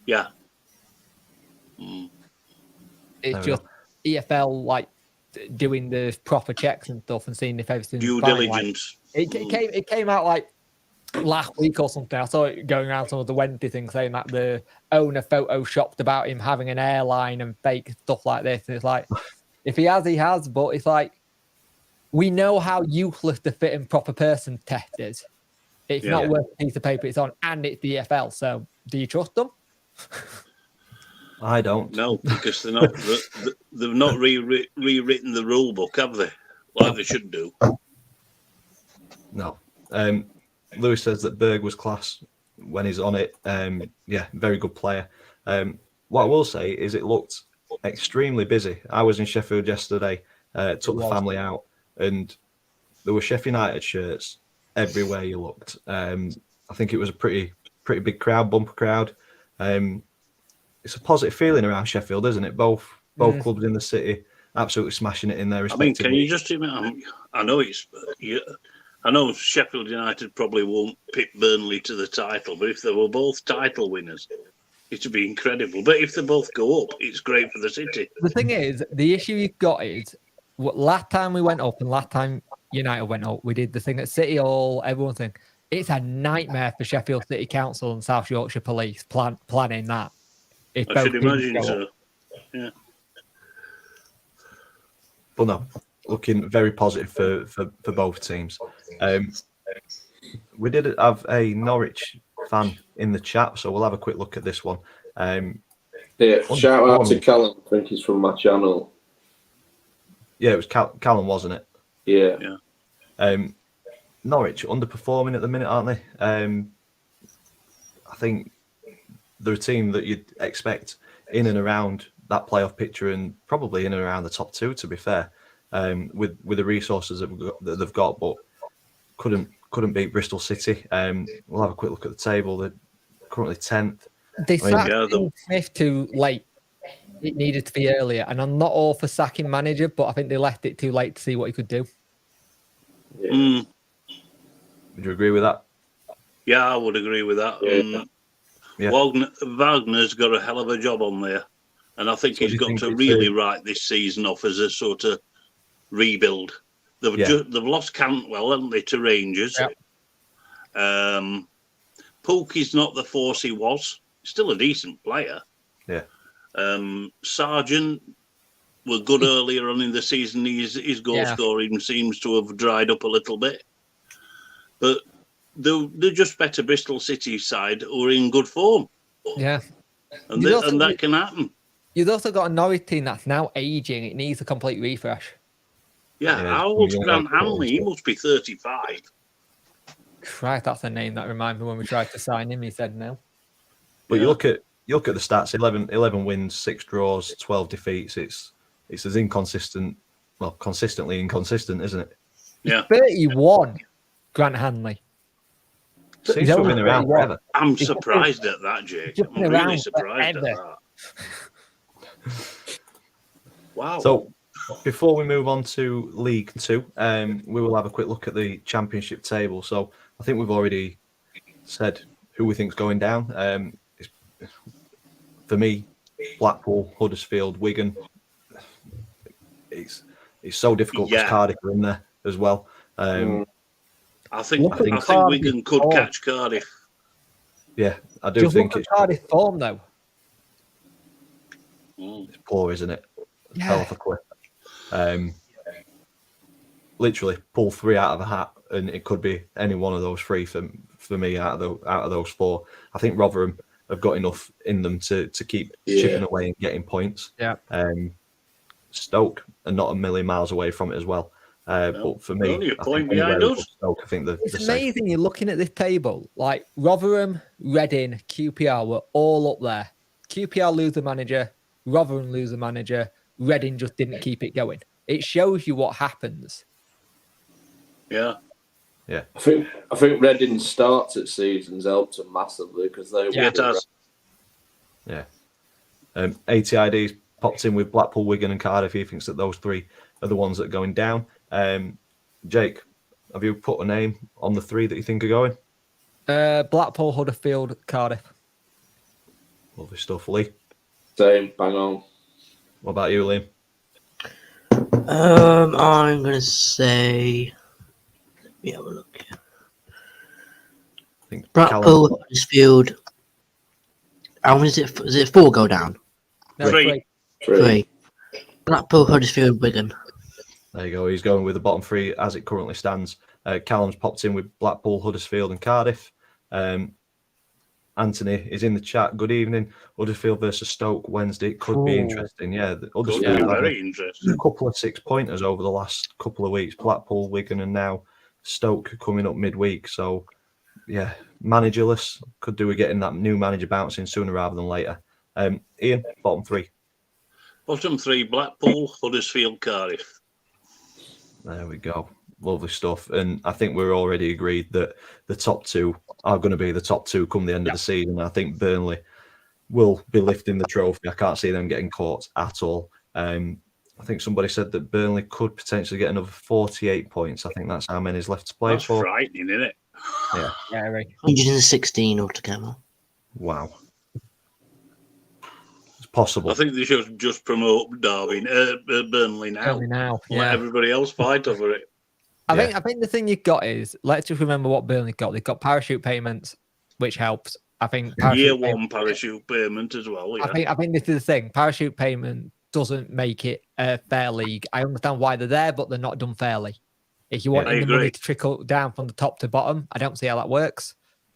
Yeah. It's Fair just EFL like doing the proper checks and stuff and seeing if everything's Due fine. Like, diligence. it came out like last week or something. I saw it going around some of the Wednesday things saying that the owner photoshopped about him having an airline and fake stuff like this. And it's like, if he has, he has. But it's like, we know how useless the fit and proper person test is. It's Yeah. not worth a piece of paper it's on, and it's the EFL. So, do you trust them? I don't. No, because they've not rewritten the rule book, have they? Like they should do. No. Lewis says that Berg was class when he's on it. Yeah, very good player. What I will say is it looked extremely busy. I was in Sheffield yesterday, took the family out, and there were Sheffield United shirts everywhere you looked. I think it was a pretty big crowd, bumper crowd. It's a positive feeling around Sheffield, isn't it? Both clubs in the city absolutely smashing it in their I respective. mean, can you just imagine? I know I know Sheffield United probably won't pick Burnley to the title, but if they were both title winners, it'd be incredible. But if they both go up, it's great for the city. The thing is, the issue you've got is last time we went up and last time United went up, we did the thing at City Hall, everyone thing. It's a nightmare for Sheffield City Council and South Yorkshire Police planning that. If I both should teams imagine go so. up. Yeah. But no, looking very positive for both teams. We did have a Norwich fan in the chat, so we'll have a quick look at this one. Yeah, shout out to Callum. I think he's from my channel. Yeah, it was Callum, wasn't it? Yeah. Norwich underperforming at the minute, aren't they? I think they're a team that you'd expect in and around that playoff picture and probably in and around the top two, to be fair, with the resources that they've got, but couldn't beat Bristol City. We'll have a quick look at the table. They're currently 10th. They sacked Smith too late. It needed to be earlier. And I'm not all for sacking manager, but I think they left it too late to see what he could do. Yeah. Would you agree with that? Yeah, I would agree with that. Yeah. Wagner's got a hell of a job on there. And I think he's got to really write this season off as a sort of rebuild. They've lost Cantwell, haven't they, to Rangers? Yep. Pookie not the force he was. Still a decent player. Yeah. Sargent were good earlier on in the season. His goal scoring seems to have dried up a little bit. But they're just better Bristol City side who are in good form. Yeah. And that can happen. You've also got a Norwich team that's now aging. It needs a complete refresh. Yeah, how old's Grant Hanley? He must be 35. Christ, that's a name that reminds me when we tried to sign him. He said no. But you look at the stats: 11 wins, 6 draws, 12 defeats. It's as inconsistent, well, consistently inconsistent, isn't it? Yeah. 31, Grant Hanley. Seems to have been around forever. I'm surprised at that, Jake. I'm really surprised at that. Wow. So before we move on to League Two, we will have a quick look at the Championship table. So I think we've already said who we think's going down. For me, Blackpool, Huddersfield, Wigan. It's so difficult because Cardiff are in there as well. I think Wigan could catch Cardiff. Yeah, I do think it's Cardiff form though. It's poor, isn't it? Yeah. Fell off a cliff. Literally pull 3 out of a hat, and it could be any one of those 3 for me out of those 4. I think Rotherham have got enough in them to keep chipping away and getting points. Yeah. Stoke are not a million miles away from it as well. But for me, only a point behind us. Stoke, I think it's amazing. You're looking at this table, like Rotherham, Reading, QPR were all up there. QPR lose the manager, Rotherham lose the manager, Reading just didn't keep it going. It shows you what happens. Yeah. I think Reading's starts at seasons helped them massively because they it has. Yeah. ATID's popped in with Blackpool, Wigan, and Cardiff. He thinks that those 3 are the ones that are going down. Jake, have you put a name on the 3 that you think are going? Blackpool, Huddersfield, Cardiff. Lovely stuff, Lee. Same, bang on. What about you, Liam? I'm gonna say. Let me have a look. I think Blackpool, Huddersfield. How many is it? Is it 4 go down? No, 3. 3. Blackpool, Huddersfield, Wigan. There you go. He's going with the bottom 3 as it currently stands. Callum's popped in with Blackpool, Huddersfield, and Cardiff. Anthony is in the chat. Good evening. Huddersfield versus Stoke Wednesday. It could be interesting. Yeah, Huddersfield very interesting. A couple of 6-pointers over the last couple of weeks. Blackpool, Wigan, and now Stoke coming up midweek. So, yeah, managerless. Could do with getting that new manager bouncing sooner rather than later. Ian, bottom 3. Bottom 3, Blackpool, Huddersfield, Cardiff. There we go. Lovely stuff. And I think we're already agreed that the top two are going to be the top two come the end of the season. I think Burnley will be lifting the trophy. I can't see them getting caught at all. I think somebody said that Burnley could potentially get another 48 points. I think that's how many is left to play That's for. frightening, isn't it? Yeah. Very. 116 altogether. Wow. It's possible. I think they should just promote Burnley now. Only now. Let Yeah. everybody else fight over it. I think the thing you've got is, let's just remember what Burnley got. They've got parachute payments, which helps. I think Year parachute one parachute payment as well. Yeah. I think this is the thing. Parachute payment doesn't make it a fair league. I understand why they're there, but they're not done fairly. If you want I the money agree. to trickle down from the top to bottom, I don't see how that works.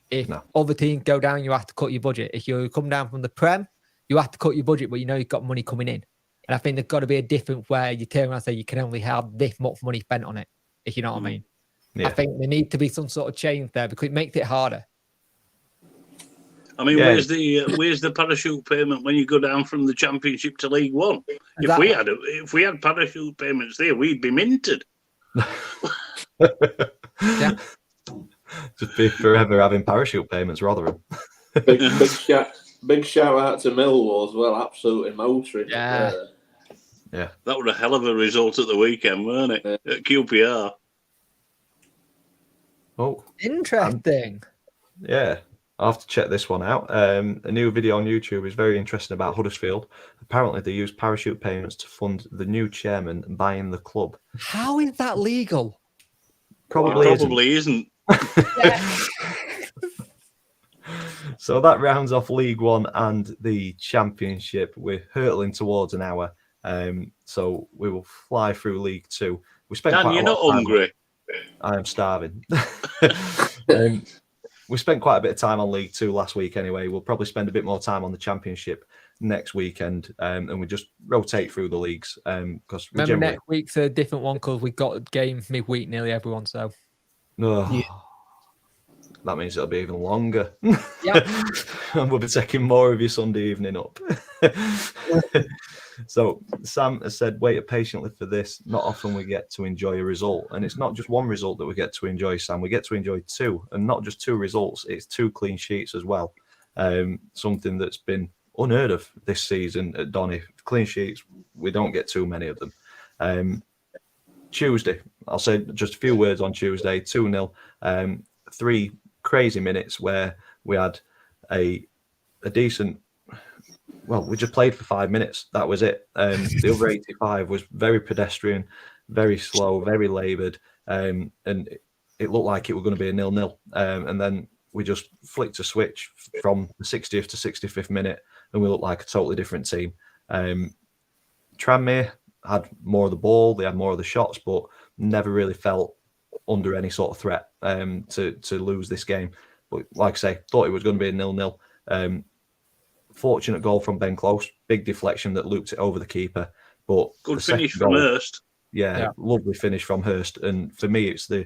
If No. other teams go down, you have to cut your budget. If you come down from the Prem, you have to cut your budget, but you know you've got money coming in. And I think there's got to be a difference where you turn around and say you can only have this much money spent on it, if you know what I mean. Yeah. I think there need to be some sort of change there because it makes it harder. I mean, Yeah. where's the parachute payment when you go down from the Championship to League One? Exactly. If we had parachute payments there, we'd be minted. Yeah. Just be forever having parachute payments, Rotherham. Big shout out to Millwall as well. Absolutely motoring. Yeah. That was a hell of a result at the weekend, weren't it? At QPR. Oh, Interesting. yeah. I'll have to check this one out. A new video on YouTube is very interesting about Huddersfield. Apparently, they use parachute payments to fund the new chairman buying the club. How is that legal? Probably isn't. Isn't. So that rounds off League One and the Championship. We're hurtling towards an hour. So we will fly through League Two. We spent Dan, quite you're a lot not of time. hungry. I am starving. We spent quite a bit of time on League Two last week anyway. We'll probably spend a bit more time on the Championship next weekend, and we just rotate through the leagues because Remember, next week's a different one because we got games midweek nearly everyone. So that means it'll be even longer. Yeah. And we'll be taking more of your Sunday evening up. So Sam has said, wait patiently for this. Not often we get to enjoy a result. And it's not just one result that we get to enjoy, Sam. We get to enjoy two. And not just two results, it's two clean sheets as well. Something that's been unheard of this season at Donny. Clean sheets, we don't get too many of them. Tuesday, I'll say just a few words on Tuesday. 2-0. 3 crazy minutes where we had a decent... Well, we just played for 5 minutes. That was it. The other 85 was very pedestrian, very slow, very laboured, and it looked like it was going to be a 0-0. And then we just flicked a switch from the 60th to 65th minute, and we looked like a totally different team. Tranmere had more of the ball, they had more of the shots, but never really felt under any sort of threat to lose this game. But like I say, thought it was going to be a 0-0. Fortunate goal from Ben Close, big deflection that looped it over the keeper. But Good finish from Hurst. Yeah, lovely finish from Hurst. And for me, it's the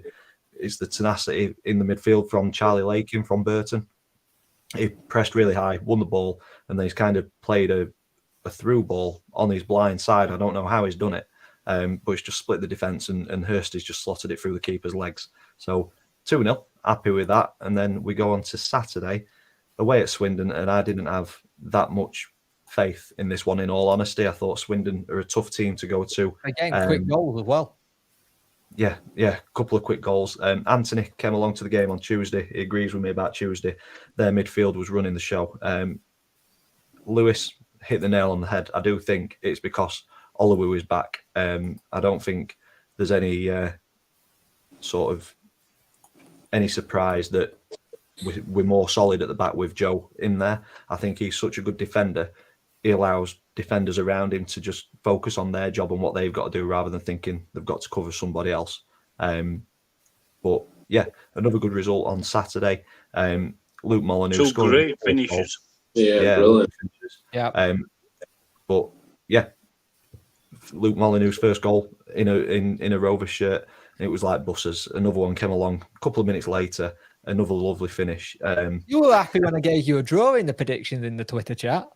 tenacity in the midfield from Charlie Lakin from Burton. He pressed really high, won the ball, and then he's kind of played a through ball on his blind side. I don't know how he's done it, but it's just split the defence, and Hurst has just slotted it through the keeper's legs. So 2-0, happy with that. And then we go on to Saturday, away at Swindon, and I didn't have that much faith in this one, in all honesty. I thought Swindon are a tough team to go to. Again, quick goals as well. Yeah, a couple of quick goals. Anthony came along to the game on Tuesday. He agrees with me about Tuesday. Their midfield was running the show. Lewis hit the nail on the head. I do think it's because Oluwu is back. I don't think there's any any surprise that we're more solid at the back with Joe in there. I think he's such a good defender. He allows defenders around him to just focus on their job and what they've got to do rather than thinking they've got to cover somebody else. But yeah, another good result on Saturday. Luke Molyneux Two great finishes. Yeah, brilliant. Yeah. But yeah, Luke Molyneux's first goal in a Rovers shirt. It was like buses. Another one came along a couple of minutes later. Another lovely finish. You were happy when I gave you a draw in the predictions in the Twitter chat.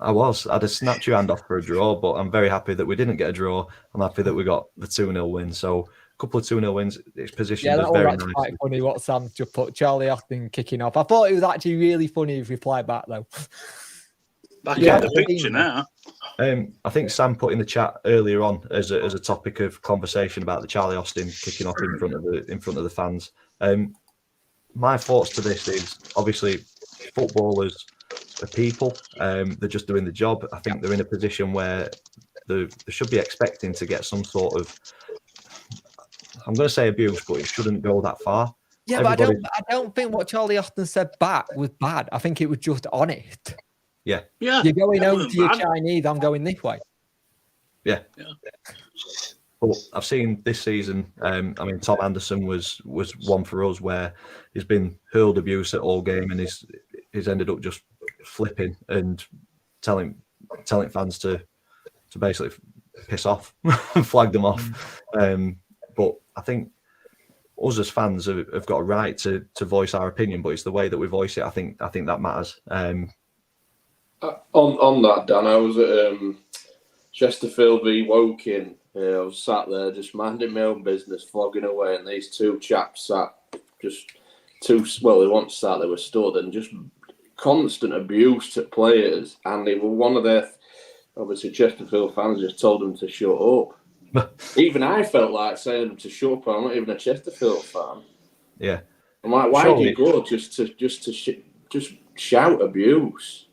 I'd have snapped your hand off for a draw, but I'm very happy that we didn't get a draw. I'm happy that we got the 2-0 win. So couple of 2-0 wins. It's positioned Yeah, as that was very actually nice. quite funny what Sam just put. Charlie Austin kicking off. I thought it was actually really funny if replied back though. Back Yeah, in the picture now. I think Sam put in the chat earlier on as a topic of conversation about the Charlie Austin kicking off in front of the fans. My thoughts to this is obviously footballers are people. They're just doing the job. I think they're in a position where they should be expecting to get some sort of, I'm going to say abuse, but it shouldn't go that far. Yeah, but I don't think what Charlie Austin said back was bad. I think it was just honest. Yeah. You're going that home wasn't to your bad. Chinese, I'm going this way. Yeah. But I've seen this season, Tom Anderson was one for us where he's been hurled abuse at all game and he's ended up just flipping and telling fans to basically piss off and flag them off. But I think us as fans have got a right to voice our opinion, but it's the way that we voice it. I think that matters. On that, Dan, I was at Chesterfield v Woking. I was sat there just minding my own business, flogging away, and these two chaps sat they weren't sat, they were stood, and just constant abuse to players. And they were one of their, obviously, Chesterfield fans just told them to shut up. Even I felt like saying them to shut up. I'm not even a Chesterfield fan. Yeah. I'm like, why do you go just shout abuse?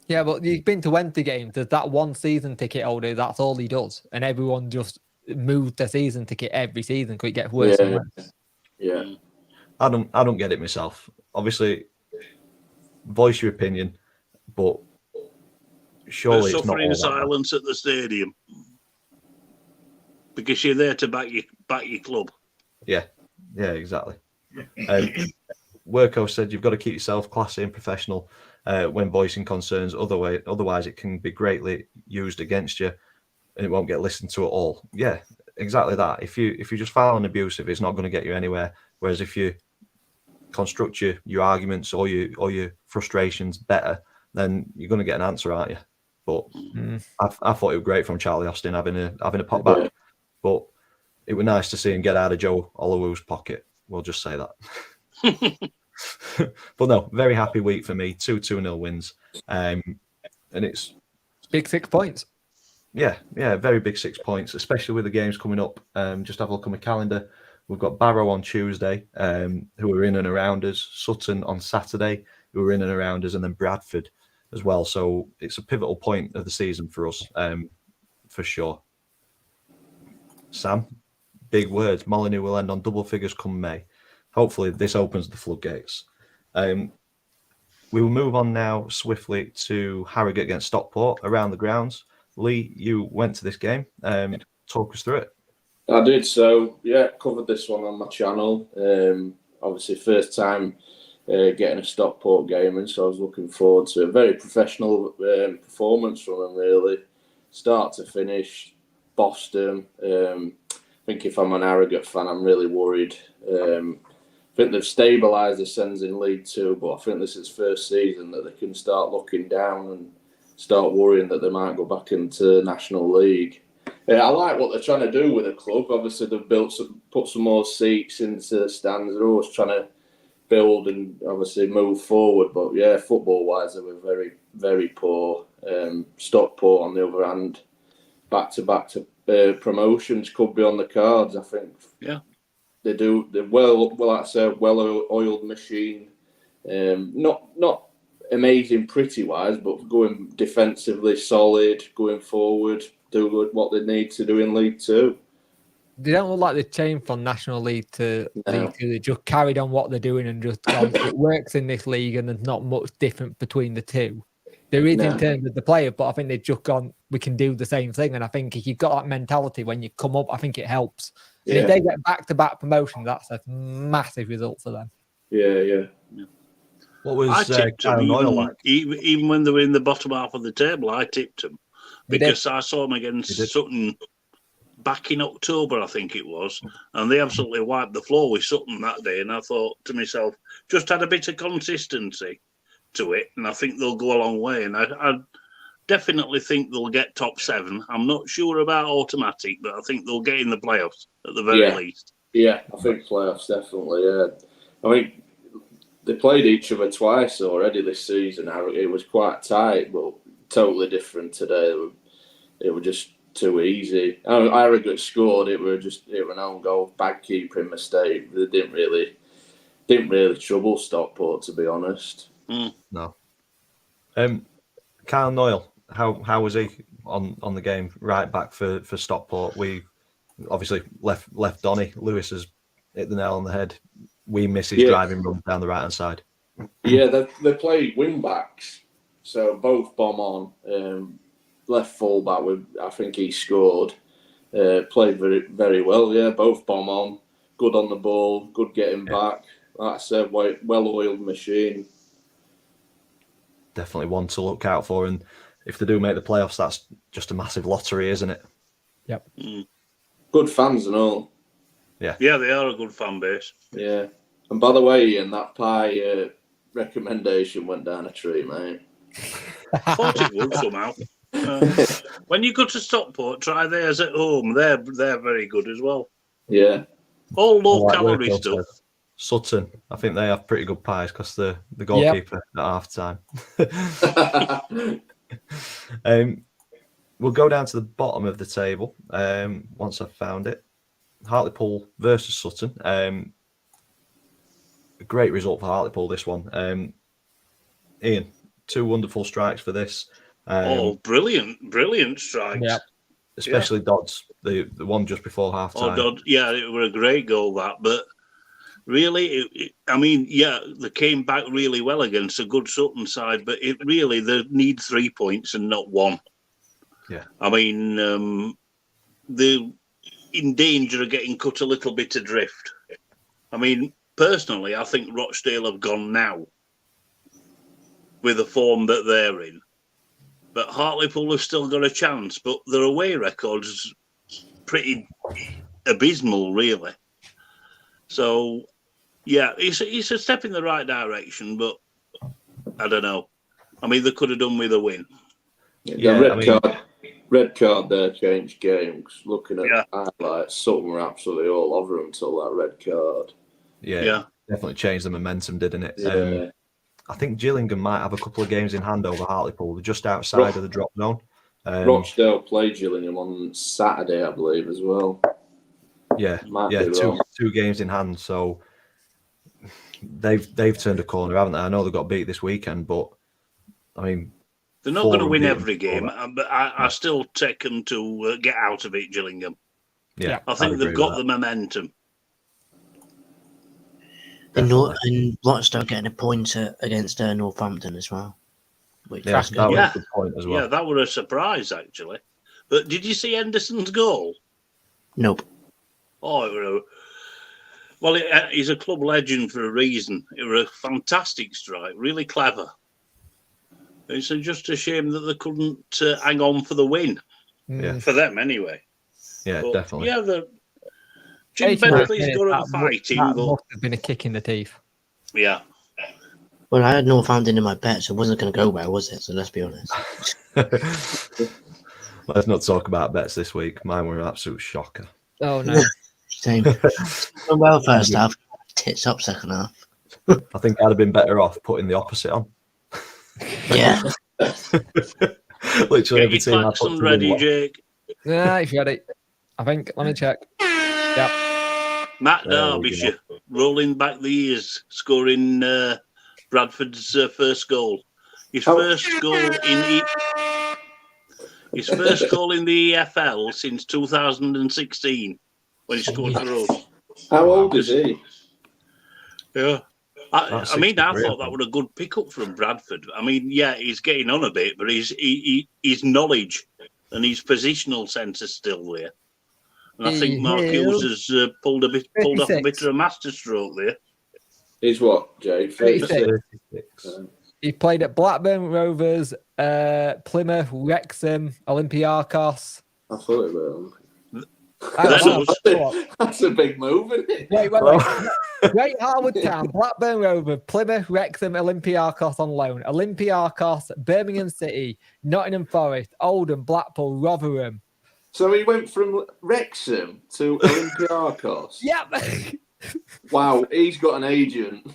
Yeah, but you've been to Wednesday games. There's that one season ticket holder. That's all he does, and everyone just moves the season ticket every season because it gets worse and worse. Yeah. I don't get it myself. Obviously, voice your opinion, but surely it's not suffering all in that bad. silence at the stadium because you're there to back your club. Yeah, exactly. Worko said you've got to keep yourself classy and professional when voicing concerns. Otherwise, it can be greatly used against you, and it won't get listened to at all. Yeah, exactly that. If you just foul and abusive, it's not going to get you anywhere. Whereas if you construct your arguments or your frustrations better, then you're going to get an answer, aren't you? But I thought it was great from Charlie Austin having a pop back, but it was nice to see him get out of Joe Oluwu's pocket. We'll just say that. But no, very happy week for me. 2-0 wins, and it's Big 6 points. Yeah, very big 6 points, especially with the games coming up. Just have a look on my calendar. We've got Barrow on Tuesday, who are in and around us. Sutton on Saturday, who are in and around us, and then Bradford as well. So it's a pivotal point of the season for us, for sure. Sam, big words. Molyneux will end on double figures come May. Hopefully this opens the floodgates. We will move on now swiftly to Harrogate against Stockport around the grounds. Lee, you went to this game. Talk us through it. I did. So, covered this one on my channel. Obviously, first time getting a Stockport game, and so I was looking forward to a very professional performance from them, really. Start to finish, Boston. I think if I'm an Harrogate fan, I'm really worried. I think they've stabilised the Sens in League Two, but I think this is first season that they can start looking down and start worrying that they might go back into National League. I like what they're trying to do with the club. Obviously, they've put some more seats into the stands. They're always trying to build and obviously move forward. But yeah, football-wise, they were very, very poor. Stockport, on the other hand, back-to-back promotions could be on the cards. I think. Yeah. They do. They're like I said, well-oiled machine. Not amazing pretty-wise, but going defensively solid, going forward, do what they need to do in League Two. They don't look like they changed from National League to League Two. They just carried on what they're doing and just gone, it works in this league, and there's not much different between the two. There is in terms of the player, but I think they've just gone, we can do the same thing. And I think if you've got that mentality when you come up, I think it helps. And if they get back-to-back promotion, that's a massive result for them. Yeah. What was I tipped them, Oil like? even when they were in the bottom half of the table. I tipped them because I saw them against Sutton back in October, I think it was, and they absolutely wiped the floor with Sutton that day. And I thought to myself, just add a bit of consistency to it, and I think they'll go a long way. And definitely think they'll get top 7. I'm not sure about automatic, but I think they'll get in the playoffs at the very least. Yeah, I think playoffs definitely. Yeah, I mean they played each other twice already this season. It was quite tight, but totally different today. It was just too easy. Harrogate scored. It was an own goal, bad keeping mistake. They didn't really trouble Stockport, to be honest. No. Kyle Noyle, how was he on the game? Right back for Stockport. We obviously left Donny. Lewis has hit the nail on the head. We miss his driving run down the right hand side. Yeah, they play wing backs, so both bomb on. Left full back, I think he scored. Played very, very well. Yeah, both bomb on. Good on the ball. Good getting back. Like I said, well-oiled machine. Definitely one to look out for. And if they do make the playoffs, that's just a massive lottery, isn't it? Yep. Good fans and all. Yeah, they are a good fan base. Yeah. And by the way, Ian, that pie recommendation went down a tree, mate. Thought it would somehow. When you go to Stockport, try theirs at home. They're very good as well. Yeah. All low Like calorie Workhill stuff. said. Sutton, I think they have pretty good pies because the goalkeeper at half time. We'll go down to the bottom of the table once I've found it. Hartlepool versus Sutton. A great result for Hartlepool, this one. Ian, 2 wonderful strikes for this. Brilliant strikes. Yep. Especially Dodds, the one just before half time. It was a great goal, that. But really, they came back really well against a good Sutton side, but they need 3 points and not 1. Yeah. I mean, they're in danger of getting cut a little bit adrift. I mean, personally, I think Rochdale have gone now with the form that they're in. But Hartlepool have still got a chance, but their away record is pretty abysmal, really. So, yeah, it's a step in the right direction, but I don't know. I mean, they could have done with a win. Red card there changed games. Looking at highlights, Sutton were absolutely all over them until that red card. Yeah, definitely changed the momentum, didn't it? Yeah. I think Gillingham might have a couple of games in hand over Hartlepool. They're just outside of the drop zone. Rochdale played Gillingham on Saturday, I believe, as well. Yeah, two games in hand. So they've turned a corner, haven't they? I know they got beat this weekend, but I mean, they're not going to win every game. But I still take them to get out of it, Gillingham. Yeah, I think they've got the momentum. And Rochdale getting a point against Northampton as well. That was a good point as well. Yeah, that was a surprise, actually. But did you see Henderson's goal? Nope. Oh, he's a club legend for a reason. It was a fantastic strike, really clever. It's just a shame that they couldn't hang on for the win. Yeah. For them, anyway. Yeah, but, definitely. Yeah, Jim Bentley's got a fighting, that but must have been a kick in the teeth. Yeah. Well, I had Northampton in my bet, so it wasn't going to go well, was it? So let's be honest. Let's not talk about bets this week. Mine were an absolute shocker. Oh, no. Same. Well, first half, tits up second half. I think I'd have been better off putting the opposite on. Yeah. Literally Get your Claxon ready, Jake. Yeah, if you had it. I think, let me check. Yep. Matt Derbyshire rolling back the years, scoring Bradford's first goal. His first goal in the EFL since 2016 when he scored for us. How old is he? Yeah. I thought that man. was a good pickup from Bradford. I mean, yeah, he's getting on a bit, but his knowledge and his positional sense is still there. And I think Mark Hughes has pulled off a bit of a masterstroke there. He's what, Jake? 36. He played at Blackburn Rovers, Plymouth, Wrexham, Olympiacos. I thought it was. That's a big move, isn't it? Wait. Great Harwood Town, Blackburn Rovers, Plymouth, Wrexham, Olympiacos on loan, Olympiacos, Birmingham City, Nottingham Forest, Oldham, Blackpool, Rotherham. So he went from Wrexham to Olympiacos. Yep. Wow, he's got an agent.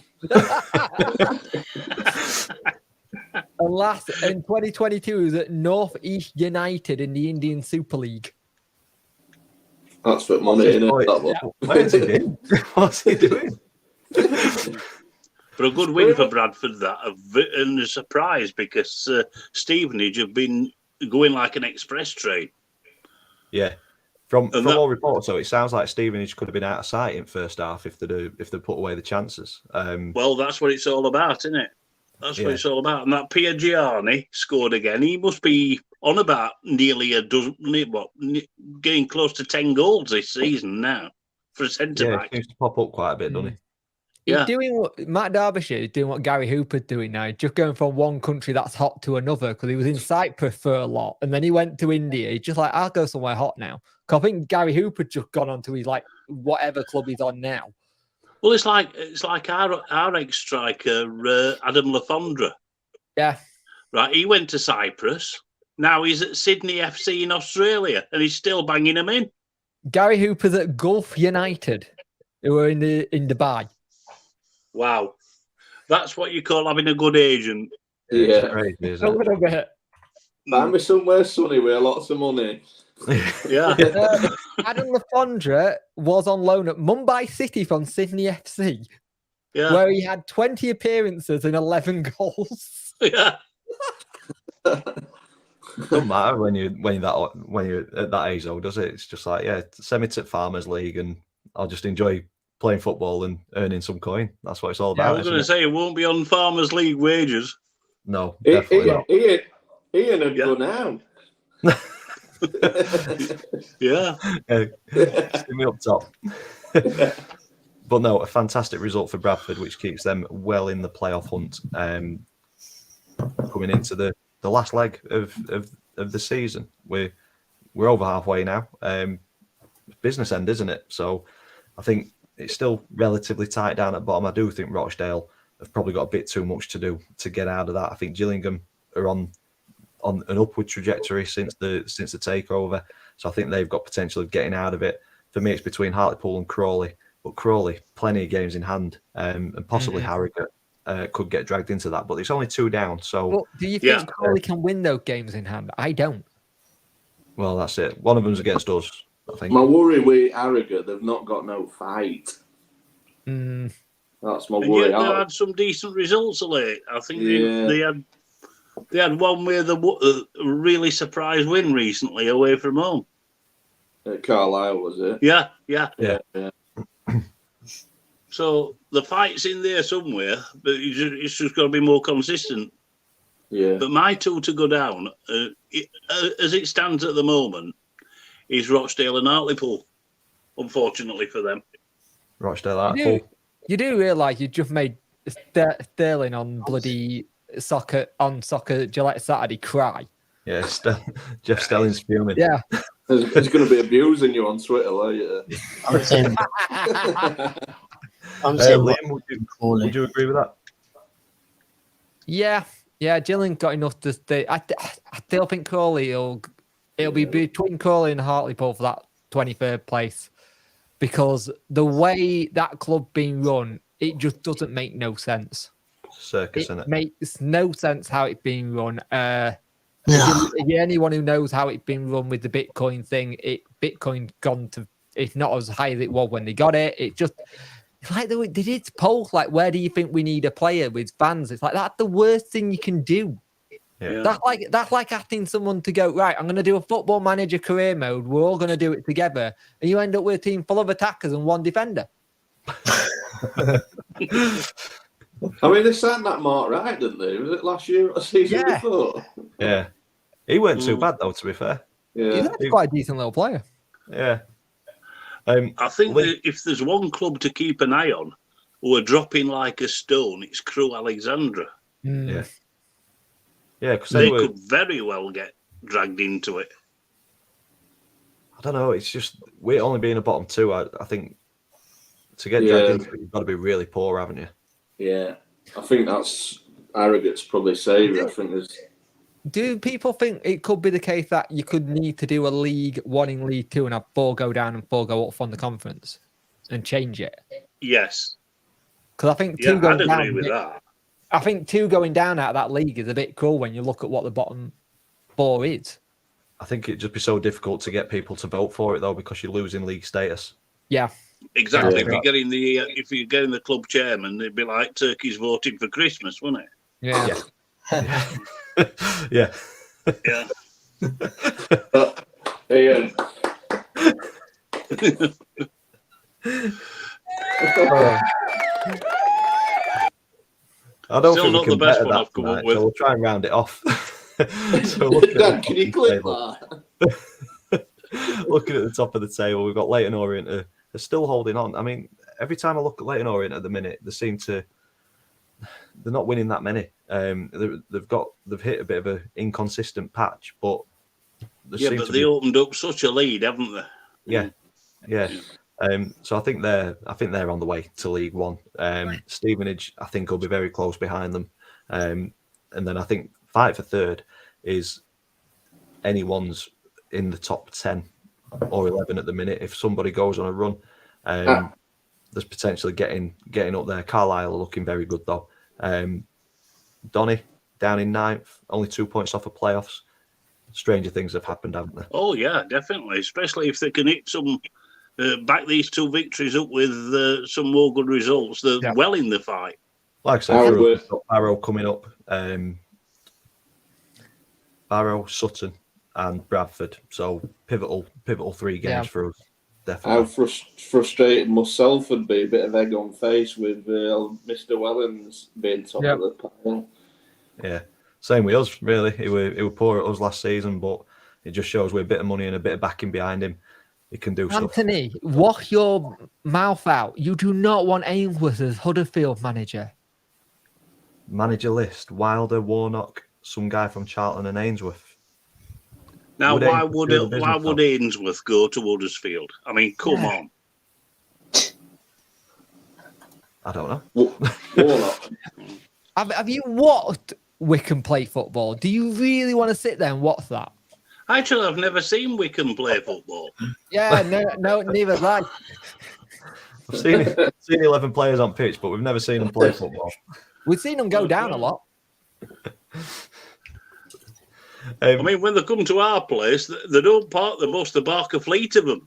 And last in 2022 he was at North East United in the Indian Super League. That's for money, isn't it? That one. Where's he doing? What's he doing? But a good win for Bradford, that, and a surprise because Stevenage have been going like an express train. Yeah. From all reports, though, it sounds like Stevenage could have been out of sight in first half if they put away the chances. Well, that's what it's all about, isn't it? That's what it's all about. And that Piergianni scored again. He must be on about nearly a dozen, getting close to 10 goals this season now for a centre back. He seems to pop up quite a bit, doesn't he? He's doing what Matt Derbyshire is doing, what Gary Hooper's doing now, just going from one country that's hot to another, because he was in Cyprus for a lot and then he went to India. He's just like, I'll go somewhere hot now. Because I think Gary Hooper just gone on to his whatever club he's on now. Well, it's like our ex-striker Adam Lafondra. Yeah. Right, he went to Cyprus. Now he's at Sydney FC in Australia and he's still banging them in. Gary Hooper's at Gulf United, who are in Dubai. Wow. That's what you call having a good agent. Yeah. Crazy, A isn't it? little bit. Find me somewhere sunny with lots of money. Yeah. Adam Lafondra was on loan at Mumbai City from Sydney FC, Yeah. where he had 20 appearances and 11 goals. Yeah. Doesn't matter when you're at that age, though, does it? It's just like, send me to Farmers League and I'll just enjoy playing football and earning some coin. That's what it's all about. I was going to say it won't be on Farmers League wages. No, definitely not. Ian would go now. Yeah. Stick me up top. But no, a fantastic result for Bradford, which keeps them well in the playoff hunt, coming into the last leg of the season. We're over halfway now. Business end, isn't it? So I think it's still relatively tight down at bottom. I do think Rochdale have probably got a bit too much to do to get out of that. I think Gillingham are on an upward trajectory since the takeover. So I think they've got potential of getting out of it. For me, it's between Hartlepool and Crawley. But Crawley, plenty of games in hand, and possibly Harrogate could get dragged into that. But it's only 2 down. So, Well, do you think Crawley can win those games in hand? I don't. well, that's it. One of them's against us, I think. My worry with Harrogate, they've not got no fight. Mm. That's my And worry. yet they had some decent results of late. I think they had one with a really surprise win recently away from home. At Carlisle, was it? Yeah. Yeah. So the fight's in there somewhere, but it's just got to be more consistent. Yeah. But my 2 to go down, as it stands at the moment, is Rochdale and Hartlepool, unfortunately for them. Rochdale, Hartlepool. You do realise you just made Sterling on bloody soccer Gillette Saturday cry. Yeah, Jeff Stelling's fuming. Yeah. He's going to be abusing you on Twitter later. I'm saying, I'm saying Liam, would you agree with that? Yeah, Gillen got enough to stay. I still think Crawley it'll be between Crawley and Hartlepool for that 23rd place, because the way that club being run, it just doesn't make no sense. Circus, It innit? makes no sense how it's being run. If you're anyone who knows how it's been run with the Bitcoin thing, Bitcoin gone to, it's not as high as it was when they got it. It's like they did polls like, where do you think we need a player with fans? It's like, that's the worst thing you can do. Yeah. That's like asking someone to go, right, I'm going to do a Football Manager career mode. We're all going to do it together. And you end up with a team full of attackers and 1 defender. I mean, they signed that Mark Wright, didn't they? Was it last year or the season before? Yeah. He weren't too bad, though, to be fair. Yeah. He's quite a decent little player. Yeah. I think that if there's one club to keep an eye on who are dropping like a stone, it's Crewe Alexandra. Yeah. Yeah, because They could very well get dragged into it. I don't know. It's just we're only being a bottom two. I think to get dragged into it, you've got to be really poor, haven't you? Yeah, I think that's Harrogate's probably saviour. I think there's. Do people think it could be the case that you could need to do a League One in League Two and have 4 go down and 4 go up from the conference and change it? Yes. Because I think Yeah, 2 going I'd down. agree with that. I think 2 going down out of that league is a bit cruel when you look at what the bottom 4 is. I think it'd just be so difficult to get people to vote for it though, because you're losing league status. Yeah. Exactly. Yeah. If you're getting the club chairman, it'd be like turkeys voting for Christmas, wouldn't it? Yeah. Yeah. Yeah. Ian. I don't Still think not we can the best better one that I've come up tonight, with. so we'll try and round it off. So looking at Dad, the can you top of the clip table- that? Looking at the top of the table, we've got Leighton Orient. They're still holding on. I mean, every time I look at Leighton Orient at the minute, they're not winning that many. They've hit a bit of an inconsistent patch, but Yeah, but they opened up such a lead, haven't they? yeah. So I think they're on the way to League One. Stevenage, I think, will be very close behind them. And then I think fight for third is anyone's in the top 10 or 11 at the minute. If somebody goes on a run, there's potentially getting up there. Carlisle are looking very good though. Donny down in 9th, only 2 points off of playoffs. Stranger things have happened, haven't they? Oh, yeah, definitely. Especially if they can hit some, back these 2 victories up with some more good results. They're well in the fight. Like I said, we've got Barrow coming up. Barrow, Sutton, and Bradford. So pivotal 3 games for us. How Definitely. frustrated must Salford be? A bit of egg on face with Mr. Wellens being top of the pile. Yeah. Same with us, really. He were poor at us last season, but it just shows with a bit of money and a bit of backing behind him, he can do stuff. Anthony, wash your mouth out. You do not want Ainsworth as Huddersfield manager. Manager list: Wilder, Warnock, some guy from Charlton and Ainsworth. Now, Would why Ainsworth do the business would Ainsworth go to Huddersfield? I mean, come on. I don't know. Warnock. Have you watched Wickham play football? Do you really want to sit there and watch that? Actually, I've never seen Wickham play football. Yeah, no, neither have I. I've seen 11 players on pitch, but we've never seen them play football. We've seen them go down a lot. I mean, when they come to our place, they don't park the bus, they park a fleet of them.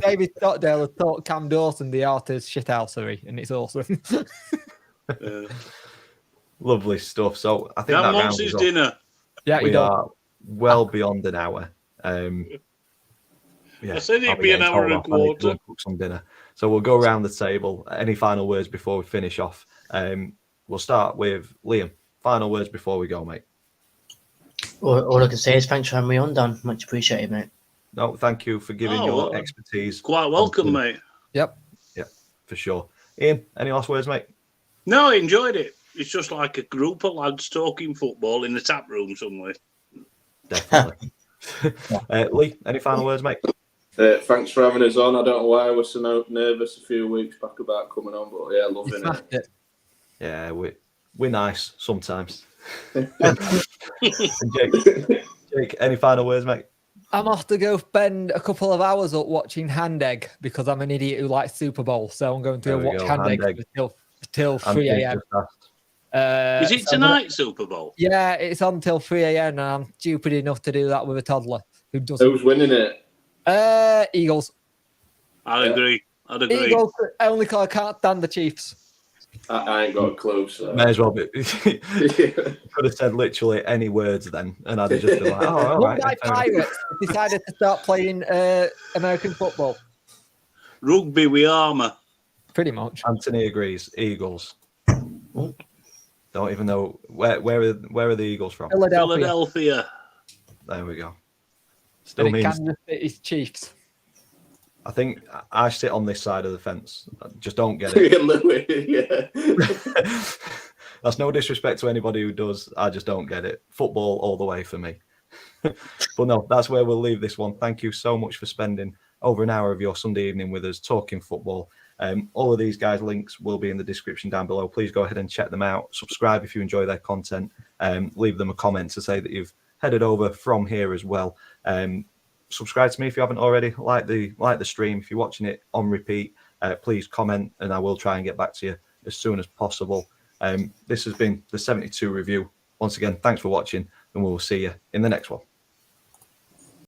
David Stockdale has taught Cam Dawson the art of shithousery, and it's awesome. Lovely stuff. So I think Cam that wants rounds his us off. dinner. Yeah, We are well beyond an hour. I said it'd I'll be an getting hour told and a off. I need to go quarter. and cook some dinner. So we'll go around the table. Any final words before we finish off? We'll start with Liam. Final words before we go, mate. All I can say is thanks for having me on, Dan. Much appreciated, mate. No, thank you for giving your expertise. Quite welcome, mate. Yep. For sure. Ian, any last words, mate? No, I enjoyed it. It's just like a group of lads talking football in the tap room somewhere. Definitely. Lee, any final words, mate? Thanks for having us on. I don't know why I was so nervous a few weeks back about coming on, but yeah, loving it. Yeah, we're nice sometimes. And Jake, any final words, mate? I'm off to go spend a couple of hours up watching Hand Egg because I'm an idiot who likes Super Bowl. So I'm going to There we watch go, Hand Hand Egg Egg. till 3 a.m. Is it tonight, Super Bowl? Yeah, it's on till 3 a.m. and I'm stupid enough to do that with a toddler who doesn't. Who's winning it? Eagles. I'd agree. Eagles, only because I can't stand the Chiefs. I ain't got a clue. So. May as well be. Could have said literally any words then, and I'd have just been like, "Oh, all right." Mumbai Pirates decided to start playing American football. Rugby with armour. Pretty much. Anthony agrees. Eagles. Don't even know where are the Eagles from? Philadelphia. There we go. Still And it means Kansas City's Chiefs. I think I sit on this side of the fence. I just don't get it. Louis, yeah. That's no disrespect to anybody who does. I just don't get it. Football all the way for me. But no, that's where we'll leave this one. Thank you so much for spending over an hour of your Sunday evening with us talking football. All of these guys' links will be in the description down below. Please go ahead and check them out. Subscribe if you enjoy their content. Leave them a comment to say that you've headed over from here as well. Subscribe to me if you haven't already. Like the stream. If you're watching it on repeat, please comment, and I will try and get back to you as soon as possible. This has been the 72 review. Once again, thanks for watching, and we'll see you in the next one.